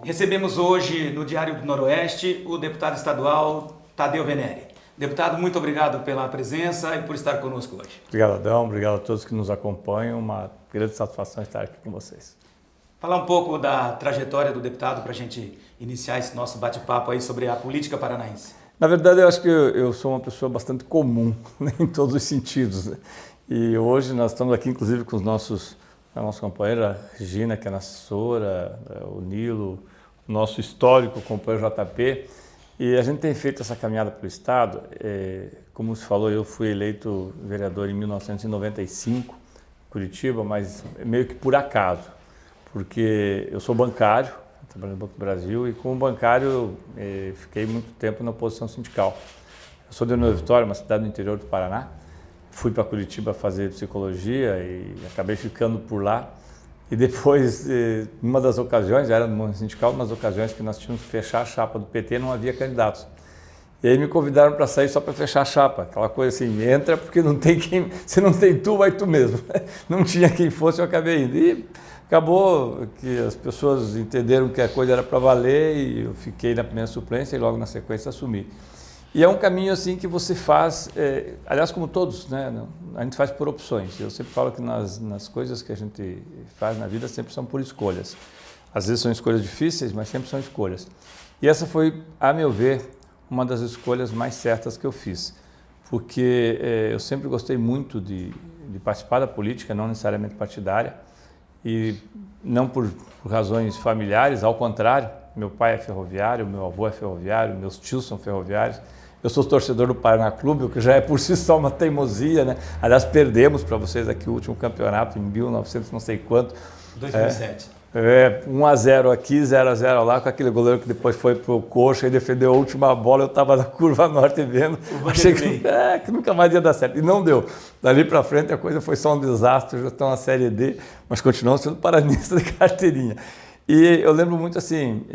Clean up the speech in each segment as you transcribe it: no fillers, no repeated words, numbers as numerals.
Recebemos hoje no Diário do Noroeste o deputado estadual Tadeu Venere. Deputado, muito obrigado pela presença e por estar conosco hoje. Obrigado, Adão. Obrigado a todos que nos acompanham. Uma grande satisfação estar aqui com vocês. Falar um pouco da trajetória do deputado para a gente iniciar esse nosso bate-papo aí sobre a política paranaense. Na verdade, eu acho que eu sou uma pessoa bastante comum, né, em todos os sentidos. Né? E hoje nós estamos aqui, inclusive, com a nossa companheira Regina, que é assessora, o Nilo, o nosso histórico companheiro JP. E a gente tem feito essa caminhada pelo Estado. Como se falou, eu fui eleito vereador em 1995, em Curitiba, mas meio que por acaso, porque eu sou bancário, trabalho no Banco do Brasil, e como bancário fiquei muito tempo na oposição sindical. Eu sou de Nova Vitória, uma cidade do interior do Paraná. Fui para Curitiba fazer psicologia e acabei ficando por lá. E depois, numa das ocasiões, era no sindical, umas ocasiões que nós tínhamos que fechar a chapa do PT, não havia candidatos. E aí me convidaram para sair só para fechar a chapa, aquela coisa assim, entra porque não tem quem, se não tem tu, vai tu mesmo. Não tinha quem fosse, eu acabei indo. E acabou que as pessoas entenderam que a coisa era para valer e eu fiquei na primeira suplência e logo na sequência assumi. E é um caminho assim que você faz, aliás, como todos, né? A gente faz por opções. Eu sempre falo que nas coisas que a gente faz na vida sempre são por escolhas. Às vezes são escolhas difíceis, mas sempre são escolhas. E essa foi, a meu ver, uma das escolhas mais certas que eu fiz. Porque eu sempre gostei muito de participar da política, não necessariamente partidária, e não por razões familiares, ao contrário. Meu pai é ferroviário, meu avô é ferroviário, meus tios são ferroviários. Eu sou torcedor do Paraná Clube, o que já é por si só uma teimosia, né? Aliás, perdemos para vocês aqui o último campeonato em 1900 não sei quanto. 2007. 1-0 aqui, 0-0 lá, com aquele goleiro que depois foi pro Coxa e defendeu a última bola. Eu estava na curva norte vendo, achei que nunca mais ia dar certo. E não deu. Dali para frente a coisa foi só um desastre, já estão na Série D, mas continuamos sendo paranistas de carteirinha. E eu lembro muito assim,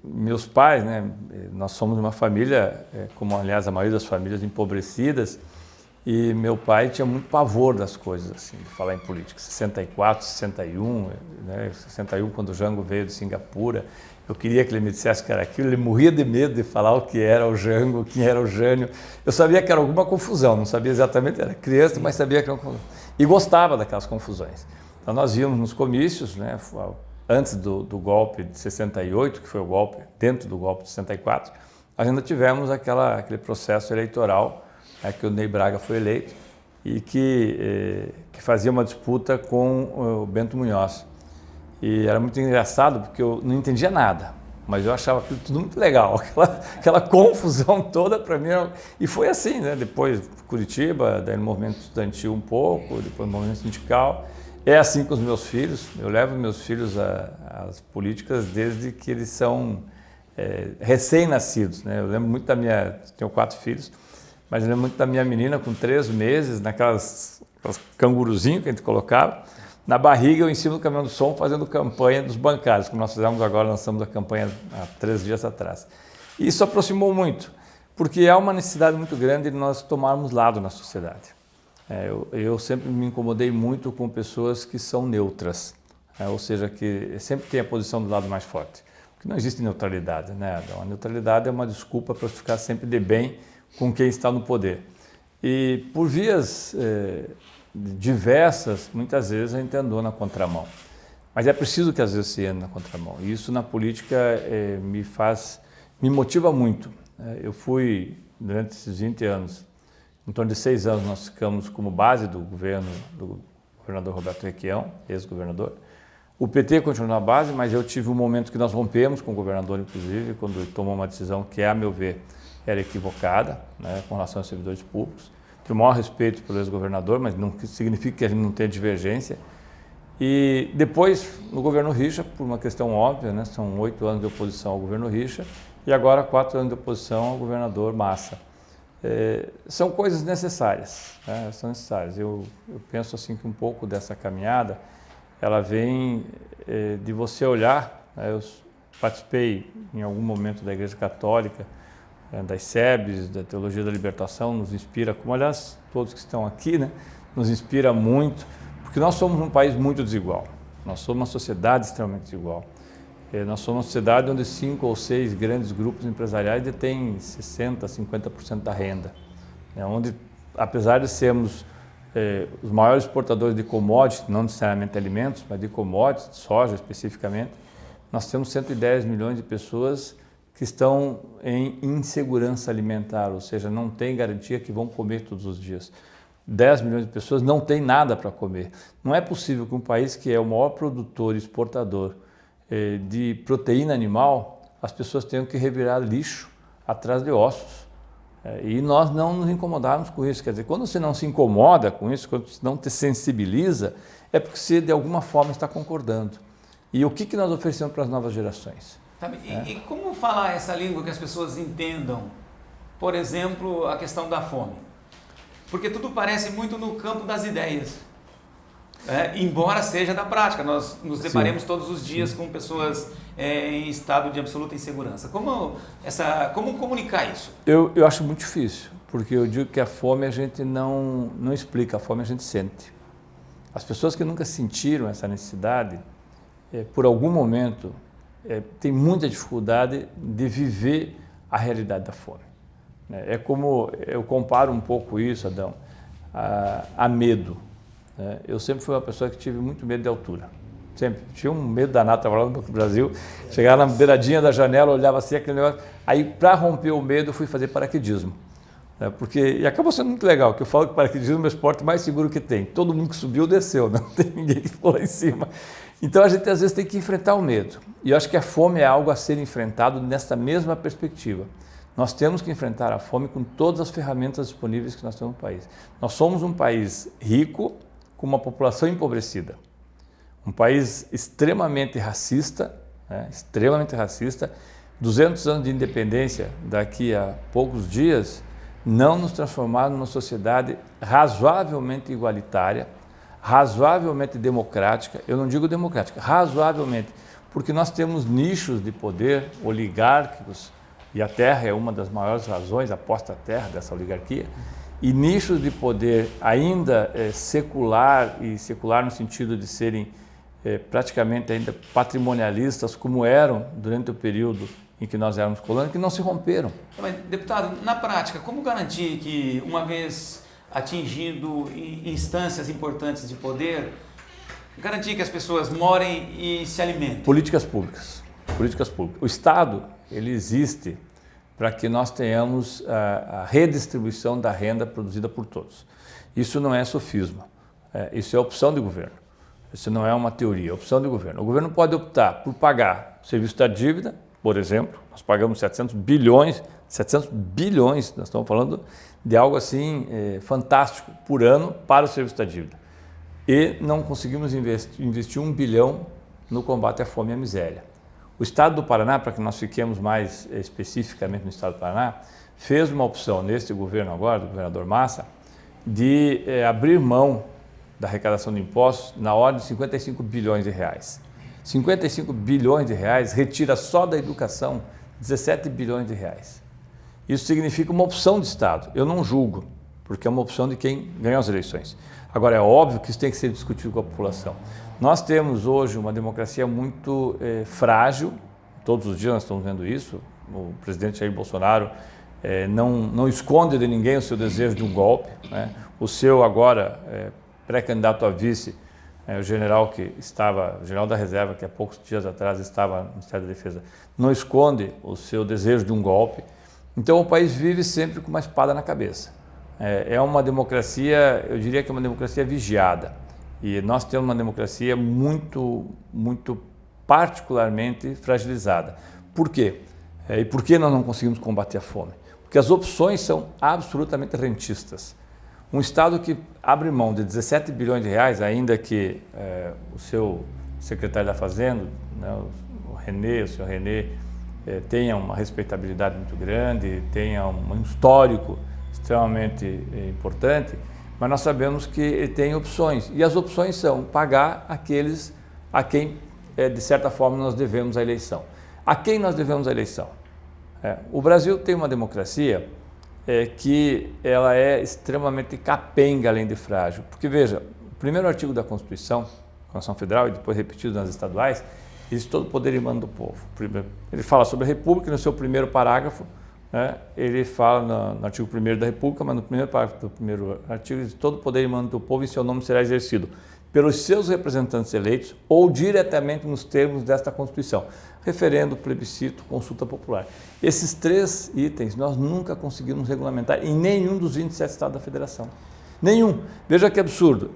meus pais, né, nós somos uma família, como aliás a maioria das famílias empobrecidas, e meu pai tinha muito pavor das coisas, assim, de falar em política. 64, 61, né, 61 quando o Jango veio de Singapura, eu queria que ele me dissesse que era aquilo, ele morria de medo de falar o que era o Jango, quem era o Jânio. Eu sabia que era alguma confusão, não sabia exatamente, era criança, mas sabia que era uma confusão. E gostava daquelas confusões. Então nós íamos nos comícios, né, antes do golpe de 68, que foi o golpe, dentro do golpe de 64, nós ainda tivemos aquele processo eleitoral, que o Ney Braga foi eleito e que fazia uma disputa com o Bento Munhoz. E era muito engraçado porque eu não entendia nada, mas eu achava aquilo tudo muito legal, aquela confusão toda para mim. E foi assim, né? Depois Curitiba, daí no movimento estudantil um pouco, depois no movimento sindical. É assim com os meus filhos, eu levo meus filhos às políticas desde que eles são recém-nascidos, né? Eu lembro muito tenho 4 filhos, mas eu lembro muito da minha menina com 3 meses, naquelas canguruzinhos que a gente colocava, na barriga ou em cima do caminhão do som, fazendo campanha dos bancários, como nós fizemos agora, lançamos a campanha há 3 dias atrás. E isso aproximou muito, porque há uma necessidade muito grande de nós tomarmos lado na sociedade. Eu sempre me incomodei muito com pessoas que são neutras, ou seja, que sempre tem a posição do lado mais forte. Porque não existe neutralidade, né? A neutralidade é uma desculpa para ficar sempre de bem com quem está no poder. E por vias diversas, muitas vezes a gente andou na contramão. Mas é preciso que às vezes se ande na contramão. E isso na política me motiva muito. Eu fui, durante esses 20 anos, em torno de 6 anos nós ficamos como base do governo do governador Roberto Requião, ex-governador. O PT continuou na base, mas eu tive um momento que nós rompemos com o governador, inclusive, quando ele tomou uma decisão que, a meu ver, era equivocada, né, com relação aos servidores públicos. Tenho o maior respeito pelo ex-governador, mas não significa que a gente não tenha divergência. E depois, no governo Richa, por uma questão óbvia, né, são 8 anos de oposição ao governo Richa e agora 4 anos de oposição ao governador Massa. São coisas necessárias, né? São necessárias. Eu penso assim que um pouco dessa caminhada, ela vem de você olhar, né? Eu participei em algum momento da Igreja Católica, das SEBs, da Teologia da Libertação, nos inspira, como aliás todos que estão aqui, né? Nos inspira muito, porque nós somos um país muito desigual, nós somos uma sociedade extremamente desigual. Nós somos uma sociedade onde 5 ou 6 grandes grupos empresariais detêm 60%, 50% da renda. Onde, apesar de sermos os maiores exportadores de commodities, não necessariamente alimentos, mas de commodities, soja especificamente, nós temos 110 milhões de pessoas que estão em insegurança alimentar, ou seja, não tem garantia que vão comer todos os dias. 10 milhões de pessoas não têm nada para comer. Não é possível que um país que é o maior produtor e exportador de proteína animal, as pessoas tenham que revirar lixo atrás de ossos. E nós não nos incomodarmos com isso. Quer dizer, quando você não se incomoda com isso, quando você não te sensibiliza, é porque você de alguma forma está concordando. E o que nós oferecemos para as novas gerações? E como falar essa língua que as pessoas entendam? Por exemplo, a questão da fome. Porque tudo parece muito no campo das ideias. Embora seja da prática, nós nos deparemos todos os dias com pessoas em estado de absoluta insegurança. Como comunicar isso? Eu acho muito difícil, porque eu digo que a fome a gente não explica, a fome a gente sente. As pessoas que nunca sentiram essa necessidade, por algum momento, têm muita dificuldade de viver a realidade da fome. É como, eu comparo um pouco isso, Adão, a medo. Eu sempre fui uma pessoa que tive muito medo de altura. Sempre. Tinha um medo danado, estava lá no Brasil, chegava na beiradinha da janela, olhava assim, aquele negócio. Aí, para romper o medo, eu fui fazer paraquedismo. E acabou sendo muito legal, que eu falo que paraquedismo é o esporte mais seguro que tem. Todo mundo que subiu, desceu, não tem ninguém que ficou lá em cima. Então, a gente às vezes tem que enfrentar o medo. E eu acho que a fome é algo a ser enfrentado nessa mesma perspectiva. Nós temos que enfrentar a fome com todas as ferramentas disponíveis que nós temos no país. Nós somos um país rico, com uma população empobrecida. Um país extremamente racista, 200 anos de independência daqui a poucos dias, não nos transformaram numa sociedade razoavelmente igualitária, razoavelmente democrática, eu não digo democrática, razoavelmente, porque nós temos nichos de poder oligárquicos, e a terra é uma das maiores razões, a posta à terra dessa oligarquia, e nichos de poder ainda secular, e secular no sentido de serem praticamente ainda patrimonialistas, como eram durante o período em que nós éramos colônia, que não se romperam. Mas, deputado, na prática, como garantir que, uma vez atingindo instâncias importantes de poder, garantir que as pessoas morem e se alimentem? Políticas públicas. Políticas públicas. O Estado, ele existe para que nós tenhamos a redistribuição da renda produzida por todos. Isso não é sofisma, isso é opção de governo. Isso não é uma teoria, é opção de governo. O governo pode optar por pagar o serviço da dívida, por exemplo, nós pagamos 700 bilhões, nós estamos falando de algo assim fantástico por ano para o serviço da dívida. E não conseguimos investir 1 bilhão no combate à fome e à miséria. O Estado do Paraná, para que nós fiquemos mais especificamente no Estado do Paraná, fez uma opção neste governo agora, do governador Massa, de abrir mão da arrecadação de impostos na ordem de 55 bilhões de reais. 55 bilhões de reais retira só da educação 17 bilhões de reais. Isso significa uma opção de Estado. Eu não julgo, porque é uma opção de quem ganhou as eleições. Agora, é óbvio que isso tem que ser discutido com a população. Nós temos hoje uma democracia muito frágil, todos os dias nós estamos vendo isso. O presidente Jair Bolsonaro não esconde de ninguém o seu desejo de um golpe, né? O seu agora pré-candidato a vice, o general o general da reserva, que há poucos dias atrás estava no Ministério da Defesa, não esconde o seu desejo de um golpe. Então o país vive sempre com uma espada na cabeça. É uma democracia, eu diria que é uma democracia vigiada. E nós temos uma democracia muito, muito particularmente fragilizada. Por quê? E por que nós não conseguimos combater a fome? Porque as opções são absolutamente rentistas. Um Estado que abre mão de 17 bilhões de reais, ainda que o seu secretário da Fazenda, né, o senhor René, tenha uma respeitabilidade muito grande, tenha um histórico extremamente importante, mas nós sabemos que ele tem opções, e as opções são pagar aqueles a quem, de certa forma, nós devemos a eleição. A quem nós devemos a eleição? O Brasil tem uma democracia que ela é extremamente capenga, além de frágil, porque veja, o primeiro artigo da Constituição Federal, e depois repetido nas estaduais, existe todo o poder e mando do povo. Primeiro, ele fala sobre a República, no seu primeiro parágrafo, né, ele fala no artigo 1º da República, mas no primeiro parágrafo do primeiro artigo, diz, todo o poder e mando do povo em seu nome será exercido pelos seus representantes eleitos ou diretamente nos termos desta Constituição. Referendo, plebiscito, consulta popular. Esses 3 itens nós nunca conseguimos regulamentar em nenhum dos 27 estados da federação. Nenhum. Veja que absurdo.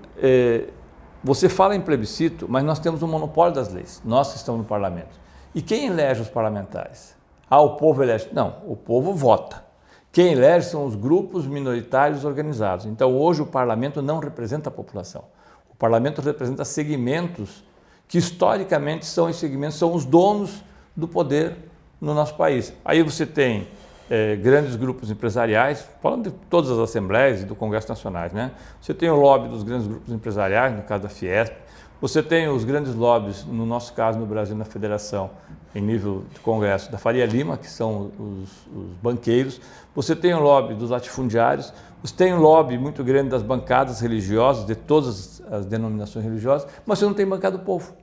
Você fala em plebiscito, mas nós temos um monopólio das leis. Nós que estamos no parlamento. E quem elege os parlamentares? O povo elege. Não, o povo vota. Quem elege são os grupos minoritários organizados. Então, hoje o parlamento não representa a população. O parlamento representa segmentos que historicamente são os donos do poder no nosso país. Aí você tem grandes grupos empresariais, falando de todas as assembleias e do Congresso Nacional, né? Você tem o lobby dos grandes grupos empresariais, no caso da Fiesp, você tem os grandes lobbies, no nosso caso no Brasil, na Federação, em nível de Congresso, da Faria Lima, que são os banqueiros, você tem o lobby dos latifundiários, você tem um lobby muito grande das bancadas religiosas, de todas as denominações religiosas, mas você não tem bancada do povo.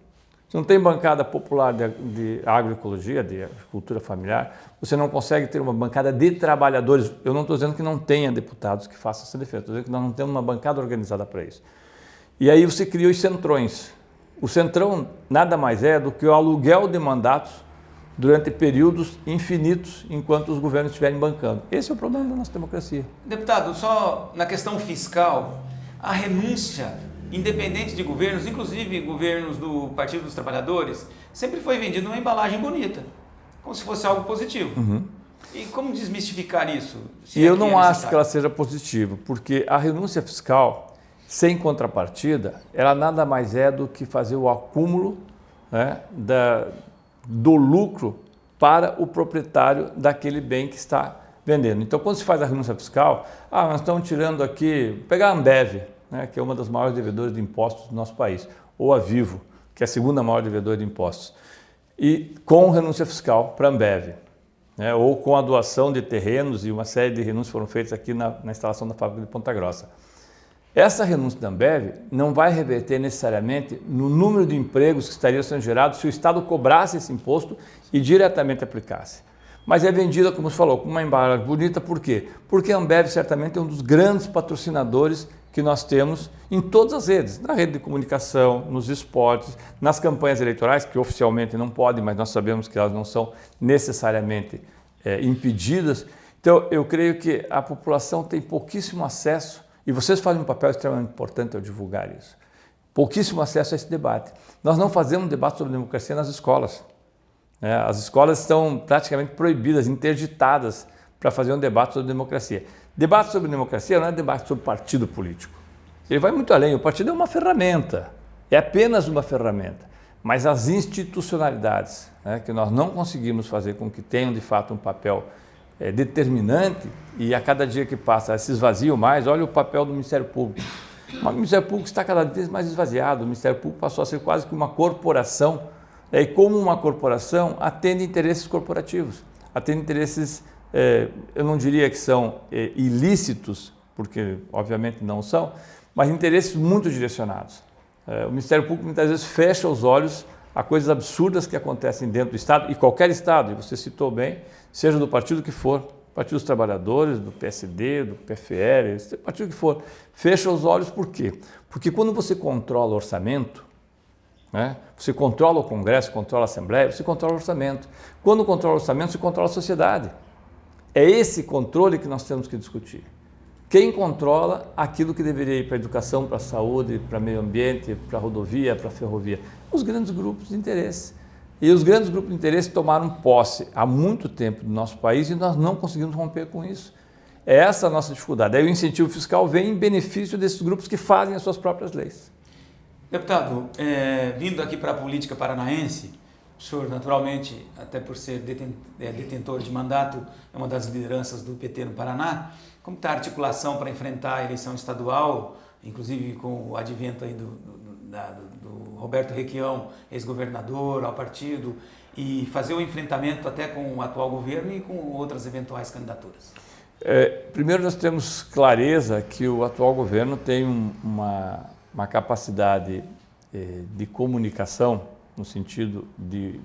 Você não tem bancada popular de agroecologia, de agricultura familiar, você não consegue ter uma bancada de trabalhadores. Eu não estou dizendo que não tenha deputados que façam essa defesa, estou dizendo que nós não temos uma bancada organizada para isso. E aí você cria os centrões. O centrão nada mais é do que o aluguel de mandatos durante períodos infinitos enquanto os governos estiverem bancando. Esse é o problema da nossa democracia. Deputado, só na questão fiscal, a renúncia, independente de governos, inclusive governos do Partido dos Trabalhadores, sempre foi vendido numa embalagem bonita, como se fosse algo positivo. Uhum. E como desmistificar isso? E eu não acho que ela seja positiva, porque a renúncia fiscal, sem contrapartida, ela nada mais é do que fazer o acúmulo, né, do lucro para o proprietário daquele bem que está vendendo. Então, quando se faz a renúncia fiscal, nós estamos tirando aqui, pegar a Ambev, né, que é uma das maiores devedoras de impostos do nosso país, ou a Vivo, que é a segunda maior devedora de impostos, e com renúncia fiscal para a Ambev, né, ou com a doação de terrenos, e uma série de renúncias foram feitas aqui na instalação da fábrica de Ponta Grossa. Essa renúncia da Ambev não vai reverter necessariamente no número de empregos que estariam sendo gerados se o Estado cobrasse esse imposto e diretamente aplicasse. Mas é vendida, como você falou, com uma embalagem bonita, por quê? Porque a Ambev certamente é um dos grandes patrocinadores que nós temos em todas as redes, na rede de comunicação, nos esportes, nas campanhas eleitorais, que oficialmente não podem, mas nós sabemos que elas não são necessariamente impedidas. Então, eu creio que a população tem pouquíssimo acesso, e vocês fazem um papel extremamente importante ao divulgar isso, pouquíssimo acesso a esse debate. Nós não fazemos debate sobre democracia nas escolas. As escolas estão praticamente proibidas, interditadas para fazer um debate sobre democracia. Debate sobre democracia não é debate sobre partido político. Ele vai muito além. O partido é uma ferramenta, é apenas uma ferramenta. Mas as institucionalidades, né, que nós não conseguimos fazer com que tenham de fato um papel determinante, e a cada dia que passa se esvaziam mais. Olha o papel do Ministério Público. O Ministério Público está cada vez mais esvaziado. O Ministério Público passou a ser quase que uma corporação, e como uma corporação atende interesses corporativos, atende interesses, eu não diria que são ilícitos, porque obviamente não são, mas interesses muito direcionados. O Ministério Público muitas vezes fecha os olhos a coisas absurdas que acontecem dentro do Estado, e qualquer Estado, e você citou bem, seja do partido que for, Partido dos Trabalhadores, do PSD, do PFL, partido que for, fecha os olhos por quê? Porque quando você controla o orçamento, né, você controla o Congresso, controla a Assembleia, você controla o orçamento. Quando controla o orçamento, você controla a sociedade. É esse controle que nós temos que discutir. Quem controla aquilo que deveria ir para a educação, para a saúde, para o meio ambiente, para a rodovia, para a ferrovia? Os grandes grupos de interesse. E os grandes grupos de interesse tomaram posse há muito tempo no nosso país e nós não conseguimos romper com isso. É essa a nossa dificuldade. Aí o incentivo fiscal vem em benefício desses grupos que fazem as suas próprias leis. Deputado, vindo aqui para a política paranaense, o senhor naturalmente, até por ser detentor de mandato, é uma das lideranças do PT no Paraná. Como está a articulação para enfrentar a eleição estadual, inclusive com o advento aí do Roberto Requião, ex-governador, ao partido, e fazer o enfrentamento até com o atual governo e com outras eventuais candidaturas? Primeiro, nós temos clareza que o atual governo tem uma capacidade de comunicação no sentido de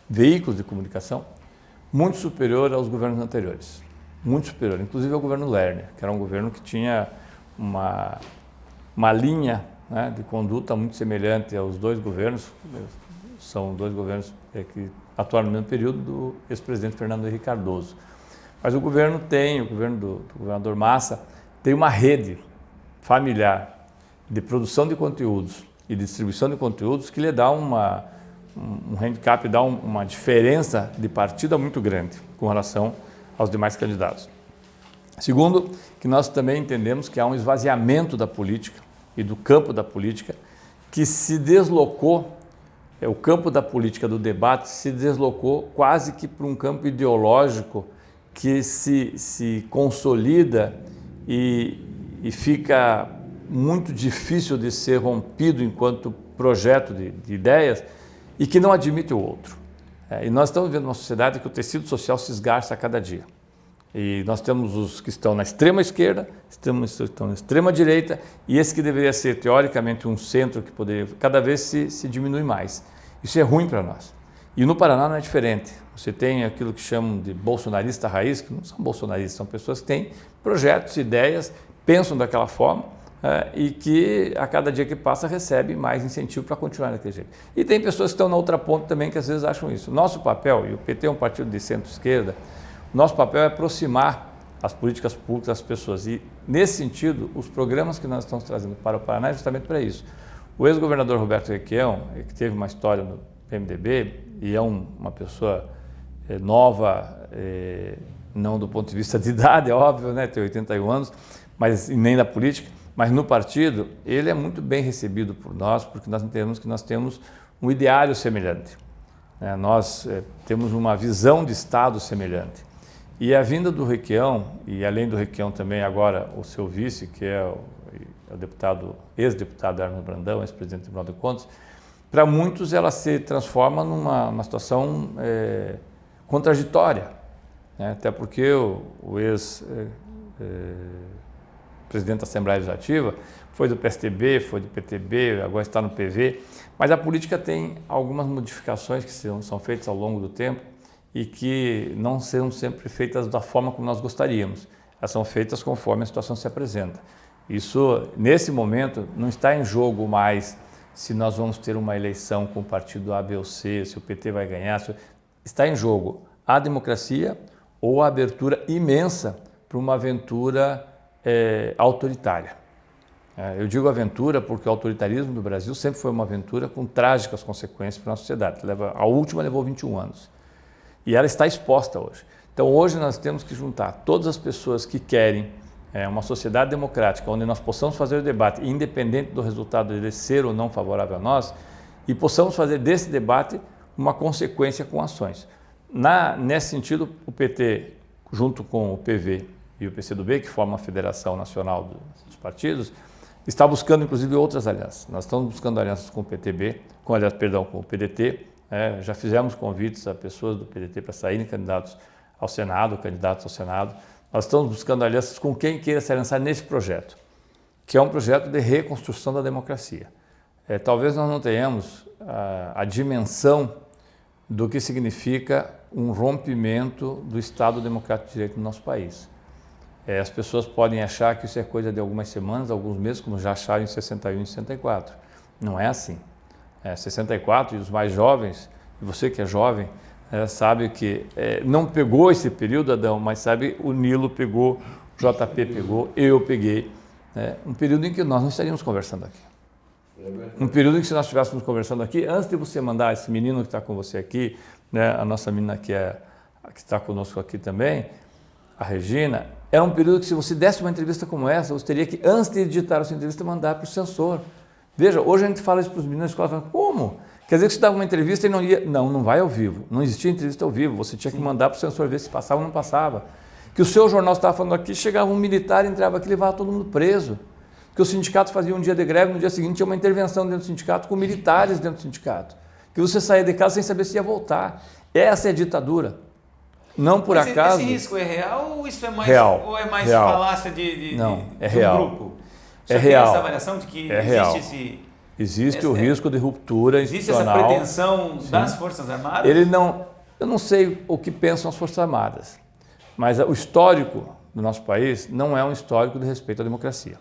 veículos de comunicação, muito superior aos governos anteriores. Muito superior, inclusive ao governo Lerner, que era um governo que tinha uma linha, né, de conduta muito semelhante aos dois governos, são dois governos que atuaram no mesmo período do ex-presidente Fernando Henrique Cardoso. Mas o governo do governador Massa, tem uma rede familiar de produção de conteúdos e distribuição de conteúdos que lhe dá um handicap, dá uma diferença de partida muito grande com relação aos demais candidatos. Segundo, que nós também entendemos que há um esvaziamento da política e do campo da política que se deslocou, o campo da política, do debate, se deslocou quase que para um campo ideológico que se consolida e fica muito difícil de ser rompido enquanto projeto de ideias e que não admite o outro. E nós estamos vivendo uma sociedade que o tecido social se esgarça a cada dia. E nós temos os que estão na extrema esquerda, estão na extrema direita, e esse que deveria ser teoricamente um centro que poderia, cada vez se diminui mais. Isso é ruim para nós. E no Paraná não é diferente. Você tem aquilo que chamam de bolsonarista raiz, que não são bolsonaristas, são pessoas que têm projetos, ideias, pensam daquela forma, e que a cada dia que passa recebe mais incentivo para continuar daquele jeito. E tem pessoas que estão na outra ponta também que às vezes acham isso. Nosso papel, e o PT é um partido de centro-esquerda, nosso papel é aproximar as políticas públicas das pessoas. E nesse sentido, os programas que nós estamos trazendo para o Paraná é justamente para isso. O ex-governador Roberto Requião, que teve uma história no PMDB e é uma pessoa nova, não do ponto de vista de idade, é óbvio, né? Tem 81 anos, mas nem da política, mas no partido ele é muito bem recebido por nós, porque nós entendemos que nós temos um ideário semelhante. Nós temos uma visão de Estado semelhante. E a vinda do Requião, e além do Requião também agora o seu vice, que é o deputado, ex-deputado Arno Brandão, ex-presidente do Tribunal de Contas, para muitos ela se transforma numa situação contraditória, né? Até porque o ex-presidente da Assembleia Legislativa foi do PSDB, foi do PTB, agora está no PV, mas a política tem algumas modificações que são feitas ao longo do tempo e que não são sempre feitas da forma como nós gostaríamos. Elas são feitas conforme a situação se apresenta. Isso, nesse momento, não está em jogo mais se nós vamos ter uma eleição com o partido A, B ou C, se o PT vai ganhar. Está em jogo a democracia ou a abertura imensa para uma aventura autoritária. Eu digo aventura porque o autoritarismo do Brasil sempre foi uma aventura com trágicas consequências para a nossa sociedade. A última levou 21 anos. E ela está exposta hoje. Então hoje nós temos que juntar todas as pessoas que querem uma sociedade democrática, onde nós possamos fazer o debate, independente do resultado dele ser ou não favorável a nós, e possamos fazer desse debate uma consequência com ações. Nesse sentido, o PT, junto com o PV e o PCdoB, que formam a Federação Nacional dos Partidos, está buscando inclusive outras alianças. Nós estamos buscando alianças com o PTB, com o PDT, já fizemos convites a pessoas do PDT para saírem candidatos ao Senado. Nós estamos buscando alianças com quem queira se lançar nesse projeto, que é um projeto de reconstrução da democracia. Talvez nós não tenhamos a dimensão do que significa um rompimento do Estado Democrático de Direito no nosso país. As pessoas podem achar que isso é coisa de algumas semanas, alguns meses, como já acharam em 61 e 64. Não é assim. 64 e os mais jovens, e você que é jovem, sabe que não pegou esse período, Adão, mas sabe, o Nilo pegou, o JP pegou, eu peguei. Um período em que nós não estaríamos conversando aqui. Um período em que se nós estivéssemos conversando aqui, antes de você mandar esse menino que está com você aqui, né, a nossa menina que está conosco aqui também, a Regina, era um período que se você desse uma entrevista como essa, você teria que, antes de editar a sua entrevista, mandar para o censor. Veja, hoje a gente fala isso para os meninos na escola, como? Quer dizer que você dava uma entrevista e não ia... Não vai ao vivo. Não existia entrevista ao vivo. Você tinha que mandar para o censor ver se passava ou não passava. Que o seu jornal estava falando aqui, chegava um militar, entrava aqui e levava todo mundo preso. Que o sindicato fazia um dia de greve, no dia seguinte tinha uma intervenção dentro do sindicato com militares dentro do sindicato. Que você saía de casa sem saber se ia voltar. Essa é a ditadura. Não por acaso... Esse risco é real ou isso é mais, real, ou é mais real. falácia Não, é de real. um grupo? Você É tem real. essa avaliação de que É existe real. esse... Existe o risco de ruptura existe essa institucional. pretensão das Forças Armadas? Eu não sei o que pensam as Forças Armadas, mas o histórico do nosso país não é um histórico de respeito à democracia.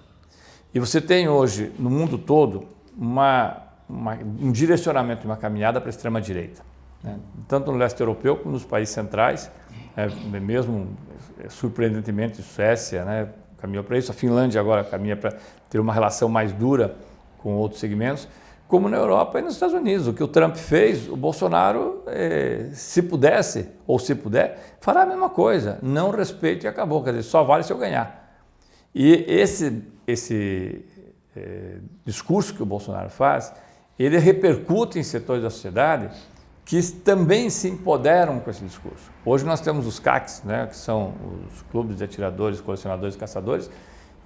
E você tem hoje, no mundo todo, um direcionamento, uma caminhada para a extrema-direita, né? Tanto no leste europeu como nos países centrais, mesmo surpreendentemente Suécia, né, caminhou para isso, a Finlândia agora caminha para ter uma relação mais dura com outros segmentos, como na Europa e nos Estados Unidos. O que o Trump fez, o Bolsonaro, se pudesse, ou se puder, fará a mesma coisa. Não respeite e acabou, quer dizer, só vale se eu ganhar. E esse discurso que o Bolsonaro faz, ele repercute em setores da sociedade que também se empoderam com esse discurso. Hoje nós temos os CACs, né, que são os clubes de atiradores, colecionadores e caçadores,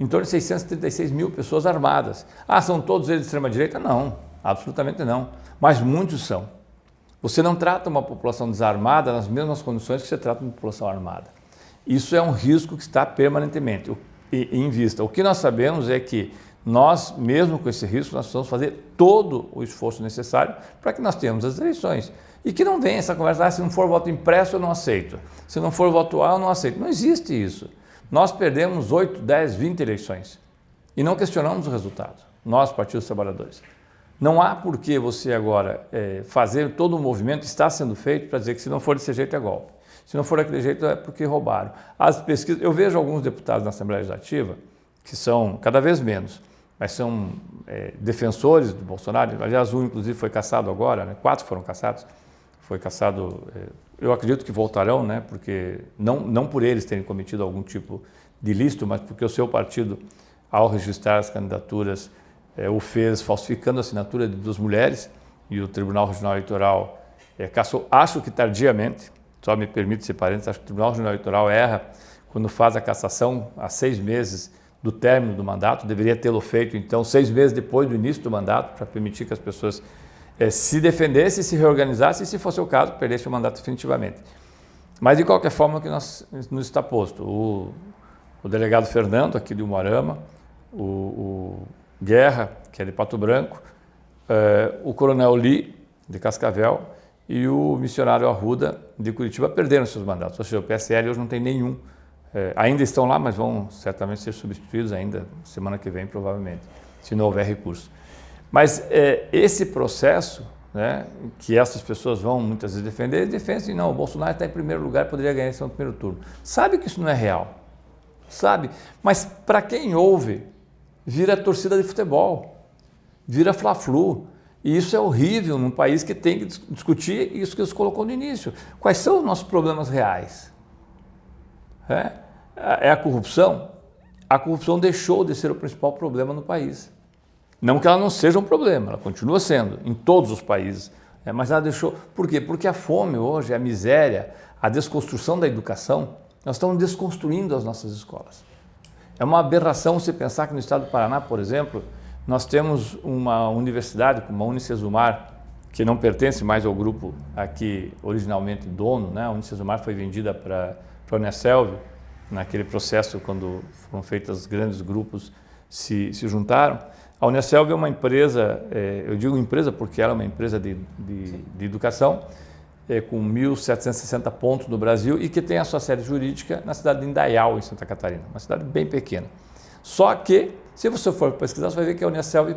em torno de 636 mil pessoas armadas. São todos eles de extrema-direita? Não, absolutamente não, mas muitos são. Você não trata uma população desarmada nas mesmas condições que você trata uma população armada. Isso é um risco que está permanentemente em vista. O que nós sabemos é que nós, mesmo com esse risco, nós precisamos fazer todo o esforço necessário para que nós tenhamos as eleições. E que não venha essa conversa, se não for voto impresso eu não aceito, se não for voto A eu não aceito. Não existe isso. Nós perdemos 8, 10, 20 eleições e não questionamos o resultado, nós, Partidos Trabalhadores. Não há por que você agora fazer todo o movimento, está sendo feito para dizer que se não for desse jeito é golpe. Se não for daquele jeito é porque roubaram. As pesquisas, eu vejo alguns deputados na Assembleia Legislativa, que são cada vez menos, mas são defensores do Bolsonaro. Aliás, um inclusive foi cassado agora, né? 4 foram cassados. Foi cassado, eu acredito que voltarão, né? Porque não por eles terem cometido algum tipo de ilícito, mas porque o seu partido, ao registrar as candidaturas, o fez falsificando a assinatura de 2 mulheres, e o Tribunal Regional Eleitoral cassou, acho que tardiamente, só me permite ser parênteses, acho que o Tribunal Regional Eleitoral erra quando faz a cassação há 6 meses do término do mandato, deveria tê-lo feito então 6 meses depois do início do mandato, para permitir que as pessoas se defendessem, se reorganizassem e, se fosse o caso, perdessem o mandato definitivamente. Mas, de qualquer forma, o que nos está posto? O delegado Fernando, aqui de Umuarama, o Guerra, que é de Pato Branco, o coronel Lee, de Cascavel, e o missionário Arruda, de Curitiba, perderam seus mandatos. Ou seja, o PSL hoje não tem nenhum. Ainda estão lá, mas vão certamente ser substituídos ainda semana que vem, provavelmente, se não houver recurso. Mas esse processo, né, que essas pessoas vão muitas vezes defender, eles defendem, não, o Bolsonaro está em primeiro lugar, poderia ganhar esse primeiro turno. Sabe que isso não é real, sabe? Mas para quem ouve, vira torcida de futebol, vira Fla-Flu. E isso é horrível num país que tem que discutir isso que você colocou no início. Quais são os nossos problemas reais? É a corrupção? A corrupção deixou de ser o principal problema no país. Não que ela não seja um problema, ela continua sendo em todos os países, mas ela deixou... Por quê? Porque a fome hoje, a miséria, a desconstrução da educação, nós estamos desconstruindo as nossas escolas. É uma aberração você pensar que no estado do Paraná, por exemplo, nós temos uma universidade como a Unicesumar, que não pertence mais ao grupo aqui originalmente dono, né? A Unicesumar foi vendida para a Unicelv, naquele processo quando foram feitos grandes grupos se juntaram. A Unicelv é uma empresa, eu digo empresa porque ela é uma empresa de educação, com 1.760 pontos no Brasil e que tem a sua sede jurídica na cidade de Indaial, em Santa Catarina, uma cidade bem pequena. Só que, se você for pesquisar, você vai ver que a Unicelv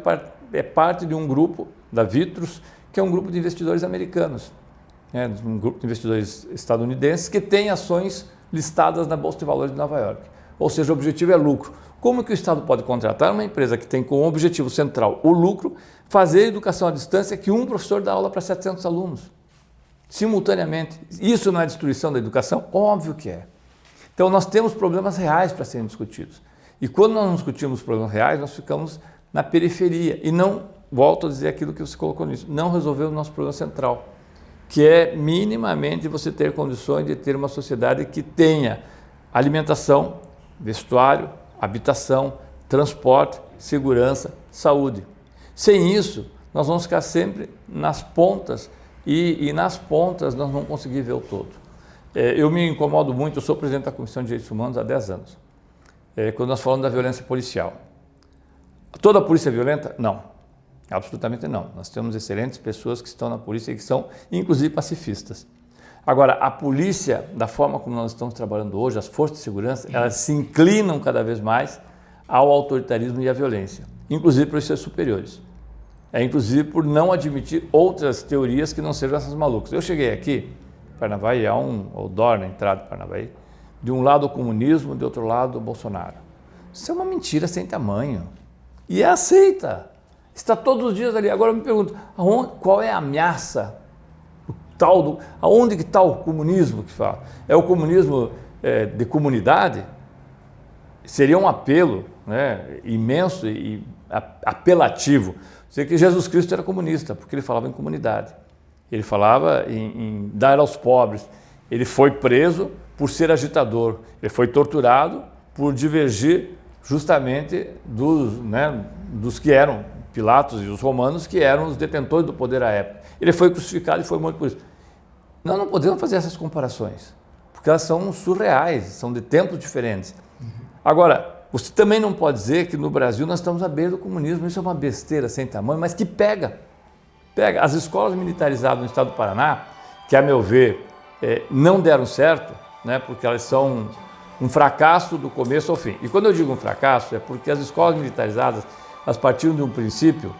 é parte de um grupo, da Vitros, que é um grupo de investidores americanos, um grupo de investidores estadunidenses que tem ações listadas na Bolsa de Valores de Nova York. Ou seja, o objetivo é lucro. Como que o Estado pode contratar uma empresa que tem como objetivo central o lucro, fazer educação à distância que um professor dá aula para 700 alunos, simultaneamente? Isso não é destruição da educação? Óbvio que é. Então nós temos problemas reais para serem discutidos. E quando nós não discutimos problemas reais, nós ficamos na periferia. E não, volto a dizer aquilo que você colocou nisso, não resolveu o nosso problema central, que é minimamente você ter condições de ter uma sociedade que tenha alimentação, vestuário, habitação, transporte, segurança, saúde. Sem isso, nós vamos ficar sempre nas pontas e nas pontas nós não vamos conseguir ver o todo. Eu me incomodo muito, eu sou presidente da Comissão de Direitos Humanos há 10 anos, quando nós falamos da violência policial. Toda a polícia é violenta? Não. Absolutamente não. Nós temos excelentes pessoas que estão na polícia e que são, inclusive, pacifistas. Agora, a polícia, da forma como nós estamos trabalhando hoje, as forças de segurança, elas se inclinam cada vez mais ao autoritarismo e à violência, inclusive por seus superiores. Inclusive por não admitir outras teorias que não sejam essas malucas. Eu cheguei aqui, Paranavaí, há um outdoor na entrada de Paranavaí, de um lado o comunismo, de outro lado o Bolsonaro. Isso é uma mentira sem tamanho. E é aceita. Está todos os dias ali. Agora eu me pergunto, qual é a ameaça? Aonde que está o comunismo que fala? É o comunismo de comunidade? Seria um apelo, né, imenso e apelativo. Sei que Jesus Cristo era comunista, porque ele falava em comunidade. Ele falava em dar aos pobres. Ele foi preso por ser agitador. Ele foi torturado por divergir justamente dos que eram Pilatos e os romanos, que eram os detentores do poder à época. Ele foi crucificado e foi morto por isso. Nós não podemos fazer essas comparações, porque elas são surreais, são de tempos diferentes. Agora, você também não pode dizer que no Brasil nós estamos à beira do comunismo. Isso é uma besteira sem tamanho, mas que pega. As escolas militarizadas no estado do Paraná, que a meu ver não deram certo, né, porque elas são um fracasso do começo ao fim. E quando eu digo um fracasso, é porque as escolas militarizadas, elas partiram de um princípio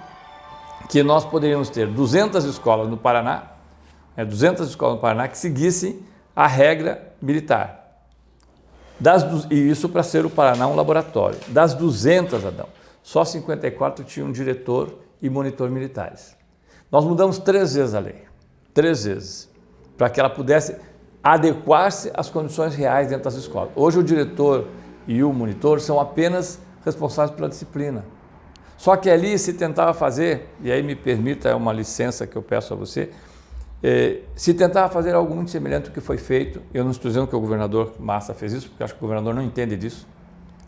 que nós poderíamos ter 200 escolas no Paraná, 200 escolas no Paraná que seguissem a regra militar. E isso para ser o Paraná um laboratório. Das 200, Adão, só 54 tinham diretor e monitor militares. Nós mudamos 3 vezes a lei, 3 vezes, para que ela pudesse adequar-se às condições reais dentro das escolas. Hoje o diretor e o monitor são apenas responsáveis pela disciplina. Só que ali se tentava fazer, e aí me permita, é uma licença que eu peço a você, se tentava fazer algo muito semelhante ao que foi feito. Eu não estou dizendo que o governador Massa fez isso, porque acho que o governador não entende disso.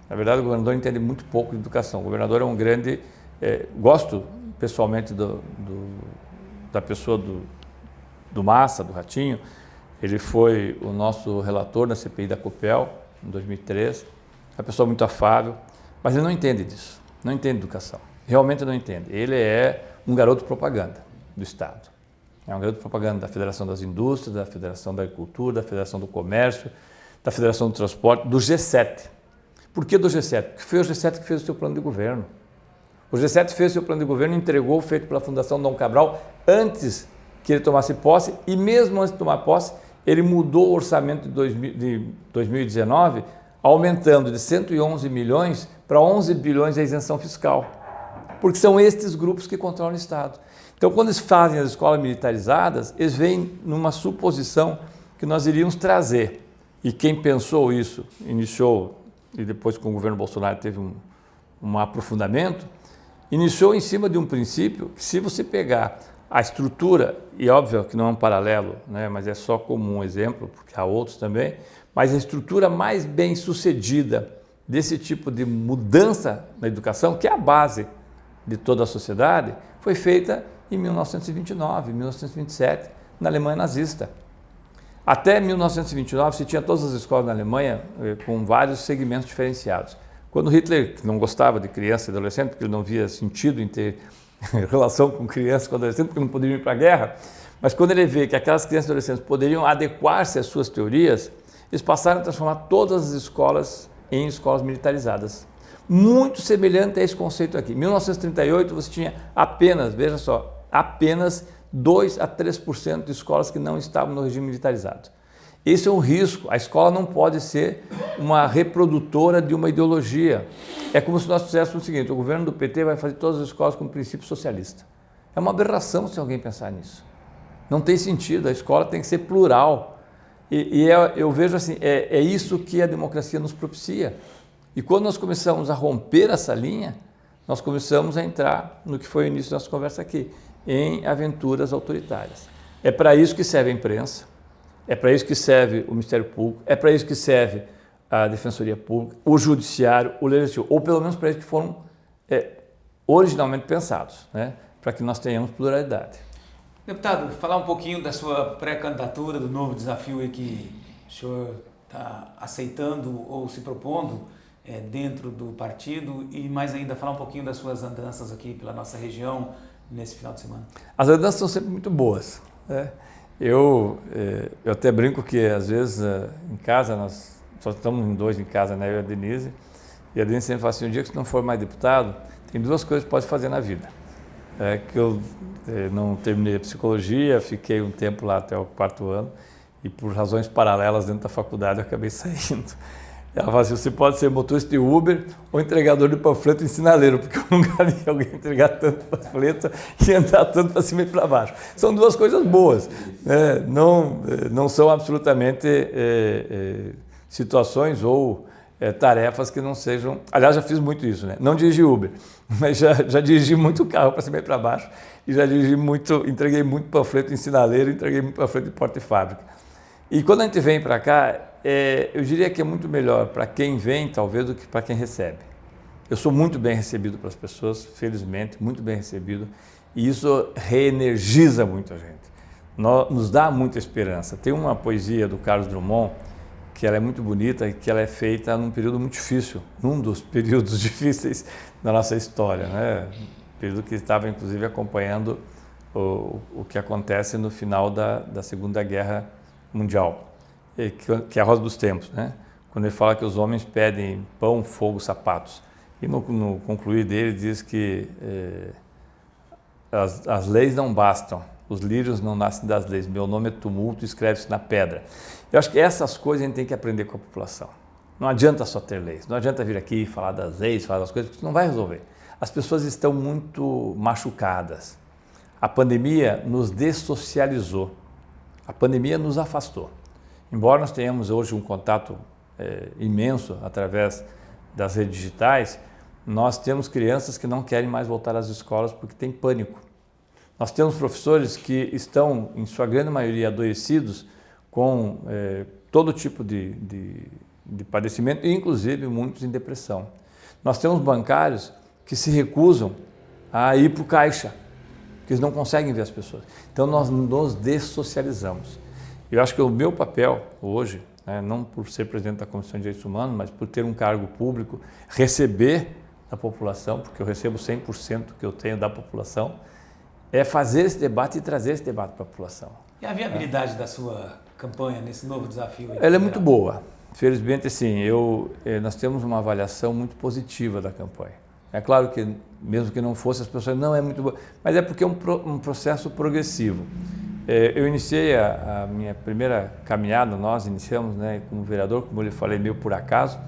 Na verdade, o governador entende muito pouco de educação. O governador é um grande... gosto pessoalmente da pessoa do Massa, do Ratinho. Ele foi o nosso relator na CPI da Copel, em 2003. É uma pessoa muito afável, mas ele não entende disso. Não entende educação. Realmente não entende. Ele é um garoto propaganda do Estado. É um garoto propaganda da Federação das Indústrias, da Federação da Agricultura, da Federação do Comércio, da Federação do Transporte, do G7. Por que do G7? Porque foi o G7 que fez o seu plano de governo. O G7 fez o seu plano de governo e entregou, feito pela Fundação Dom Cabral, antes que ele tomasse posse, e mesmo antes de tomar posse, ele mudou o orçamento de 2019, aumentando de 111 milhões para 11 bilhões a isenção fiscal. Porque são estes grupos que controlam o Estado. Então, quando eles fazem as escolas militarizadas, eles vêm numa suposição que nós iríamos trazer. E quem pensou isso, iniciou, e depois com o governo Bolsonaro teve um aprofundamento, iniciou em cima de um princípio que, se você pegar a estrutura, e óbvio que não é um paralelo, né, mas é só como um exemplo, porque há outros também, mas a estrutura mais bem sucedida desse tipo de mudança na educação, que é a base de toda a sociedade, foi feita em 1929, 1927, na Alemanha nazista. Até 1929, se tinha todas as escolas na Alemanha com vários segmentos diferenciados. Quando Hitler, que não gostava de criança e adolescente, porque ele não via sentido em ter relação com crianças e adolescentes, porque não poderiam ir para a guerra, mas quando ele vê que aquelas crianças e adolescentes poderiam adequar-se às suas teorias, eles passaram a transformar todas as escolas em escolas militarizadas. Muito semelhante a esse conceito aqui. Em 1938 você tinha apenas, veja só, apenas 2 a 3% de escolas que não estavam no regime militarizado. Esse é um risco. A escola não pode ser uma reprodutora de uma ideologia. É como se nós fizéssemos o seguinte: o governo do PT vai fazer todas as escolas com princípio socialista. É uma aberração se alguém pensar nisso. Não tem sentido. A escola tem que ser plural. Eu vejo assim, é isso que a democracia nos propicia. E quando nós começamos a romper essa linha, nós começamos a entrar no que foi o início da nossa conversa aqui, em aventuras autoritárias. É para isso que serve a imprensa, é para isso que serve o Ministério Público, é para isso que serve a Defensoria Pública, o Judiciário, o Legislativo, ou pelo menos para isso que foram originalmente pensados, né? Para que nós tenhamos pluralidade. Deputado, falar um pouquinho da sua pré-candidatura, do novo desafio aí que o senhor está aceitando ou se propondo dentro do partido e mais ainda falar um pouquinho das suas andanças aqui pela nossa região nesse final de semana. As andanças são sempre muito boas, né? Eu até brinco que às vezes em casa, nós só estamos em dois em casa, né? Eu e a Denise, e a Denise sempre fala assim, o dia que você não for mais deputado, tem duas coisas que pode fazer na vida. Que eu não terminei a psicologia, fiquei um tempo lá até o 4º ano, e por razões paralelas dentro da faculdade eu acabei saindo. Ela fala assim, você pode ser motorista de Uber ou entregador de panfleto em sinaleiro, porque eu nunca vi alguém entregar tanto panfleto e andar tanto para cima e para baixo. São duas coisas boas, né? Não são absolutamente situações ou tarefas que não sejam... Aliás, já fiz muito isso, né? Não dirigi Uber, mas já dirigi muito carro para cima e para baixo e já dirigi muito, entreguei muito panfleto em sinaleiro, entreguei muito panfleto em porta e fábrica. E quando a gente vem para cá, eu diria que é muito melhor para quem vem, talvez, do que para quem recebe. Eu sou muito bem recebido pelas pessoas, felizmente, muito bem recebido, e isso reenergiza muito a gente, nos dá muita esperança. Tem uma poesia do Carlos Drummond, que ela é muito bonita e que ela é feita num período muito difícil, num dos períodos difíceis da nossa história, né? Período que estava, inclusive, acompanhando o que acontece no final da Segunda Guerra Mundial, que é a Rosa dos Tempos, né? Quando ele fala que os homens pedem pão, fogo, sapatos. E no concluir dele diz que as leis não bastam, os lírios não nascem das leis, meu nome é tumulto, escreve-se na pedra. Eu acho que essas coisas a gente tem que aprender com a população. Não adianta só ter leis, não adianta vir aqui falar das leis, falar das coisas, porque isso não vai resolver. As pessoas estão muito machucadas. A pandemia nos dessocializou, a pandemia nos afastou. Embora nós tenhamos hoje um contato imenso através das redes digitais, nós temos crianças que não querem mais voltar às escolas porque têm pânico. Nós temos professores que estão, em sua grande maioria, adoecidos com todo tipo de padecimento, inclusive muitos em depressão. Nós temos bancários que se recusam a ir para o caixa, porque eles não conseguem ver as pessoas. Então nós nos dessocializamos. Eu acho que o meu papel hoje, não por ser presidente da Comissão de Direitos Humanos, mas por ter um cargo público, receber da população, porque eu recebo 100% que eu tenho da população, é fazer esse debate e trazer esse debate para a população. E a viabilidade da sua campanha nesse novo desafio? Ela é muito boa. Felizmente, sim, nós temos uma avaliação muito positiva da campanha. É claro que, mesmo que não fosse, as pessoas não é muito boa, mas é porque é um processo progressivo. Eu iniciei a minha primeira caminhada, nós iniciamos, né, como vereador, como eu lhe falei, meio por acaso,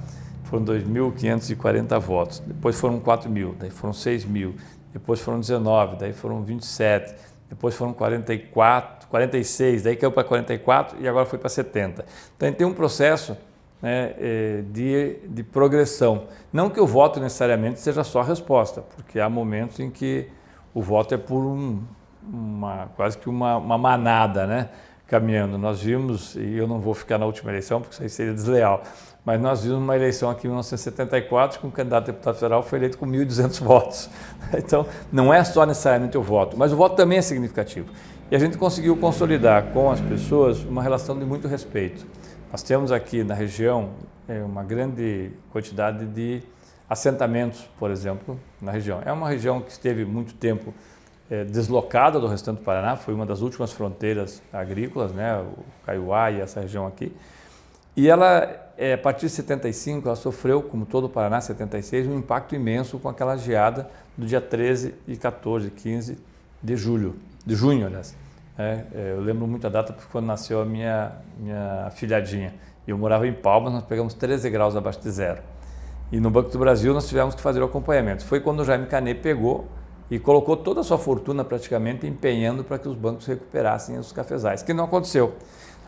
foram 2.540 votos, depois foram 4.000, daí foram 6.000, depois foram 19, daí foram 27, depois foram 44, 46, daí caiu para 44 e agora foi para 70. Então a gente tem um processo, né, de progressão. Não que o voto necessariamente seja só a resposta, porque há momentos em que o voto é por quase que uma manada, né, caminhando. Nós vimos, e eu não vou ficar na última eleição, porque isso aí seria desleal, mas nós vimos uma eleição aqui em 1974 que um candidato a deputado federal foi eleito com 1.200 votos. Então, não é só necessariamente o voto, mas o voto também é significativo. E a gente conseguiu consolidar com as pessoas uma relação de muito respeito. Nós temos aqui na região uma grande quantidade de assentamentos, por exemplo, na região. É uma região que esteve muito tempo deslocada do restante do Paraná, foi uma das últimas fronteiras agrícolas, né, o Kaiowá e essa região aqui. E ela, a partir de 75, ela sofreu, como todo o Paraná, 76, um impacto imenso com aquela geada do dia 13 e 14, 15 de junho, aliás. Eu lembro muito a data porque quando nasceu a minha afilhadinha. Eu morava em Palmas, nós pegamos 13 graus abaixo de zero. E no Banco do Brasil nós tivemos que fazer o acompanhamento. Foi quando o Jaime Canet pegou e colocou toda a sua fortuna praticamente empenhando para que os bancos recuperassem os cafezais, que não aconteceu.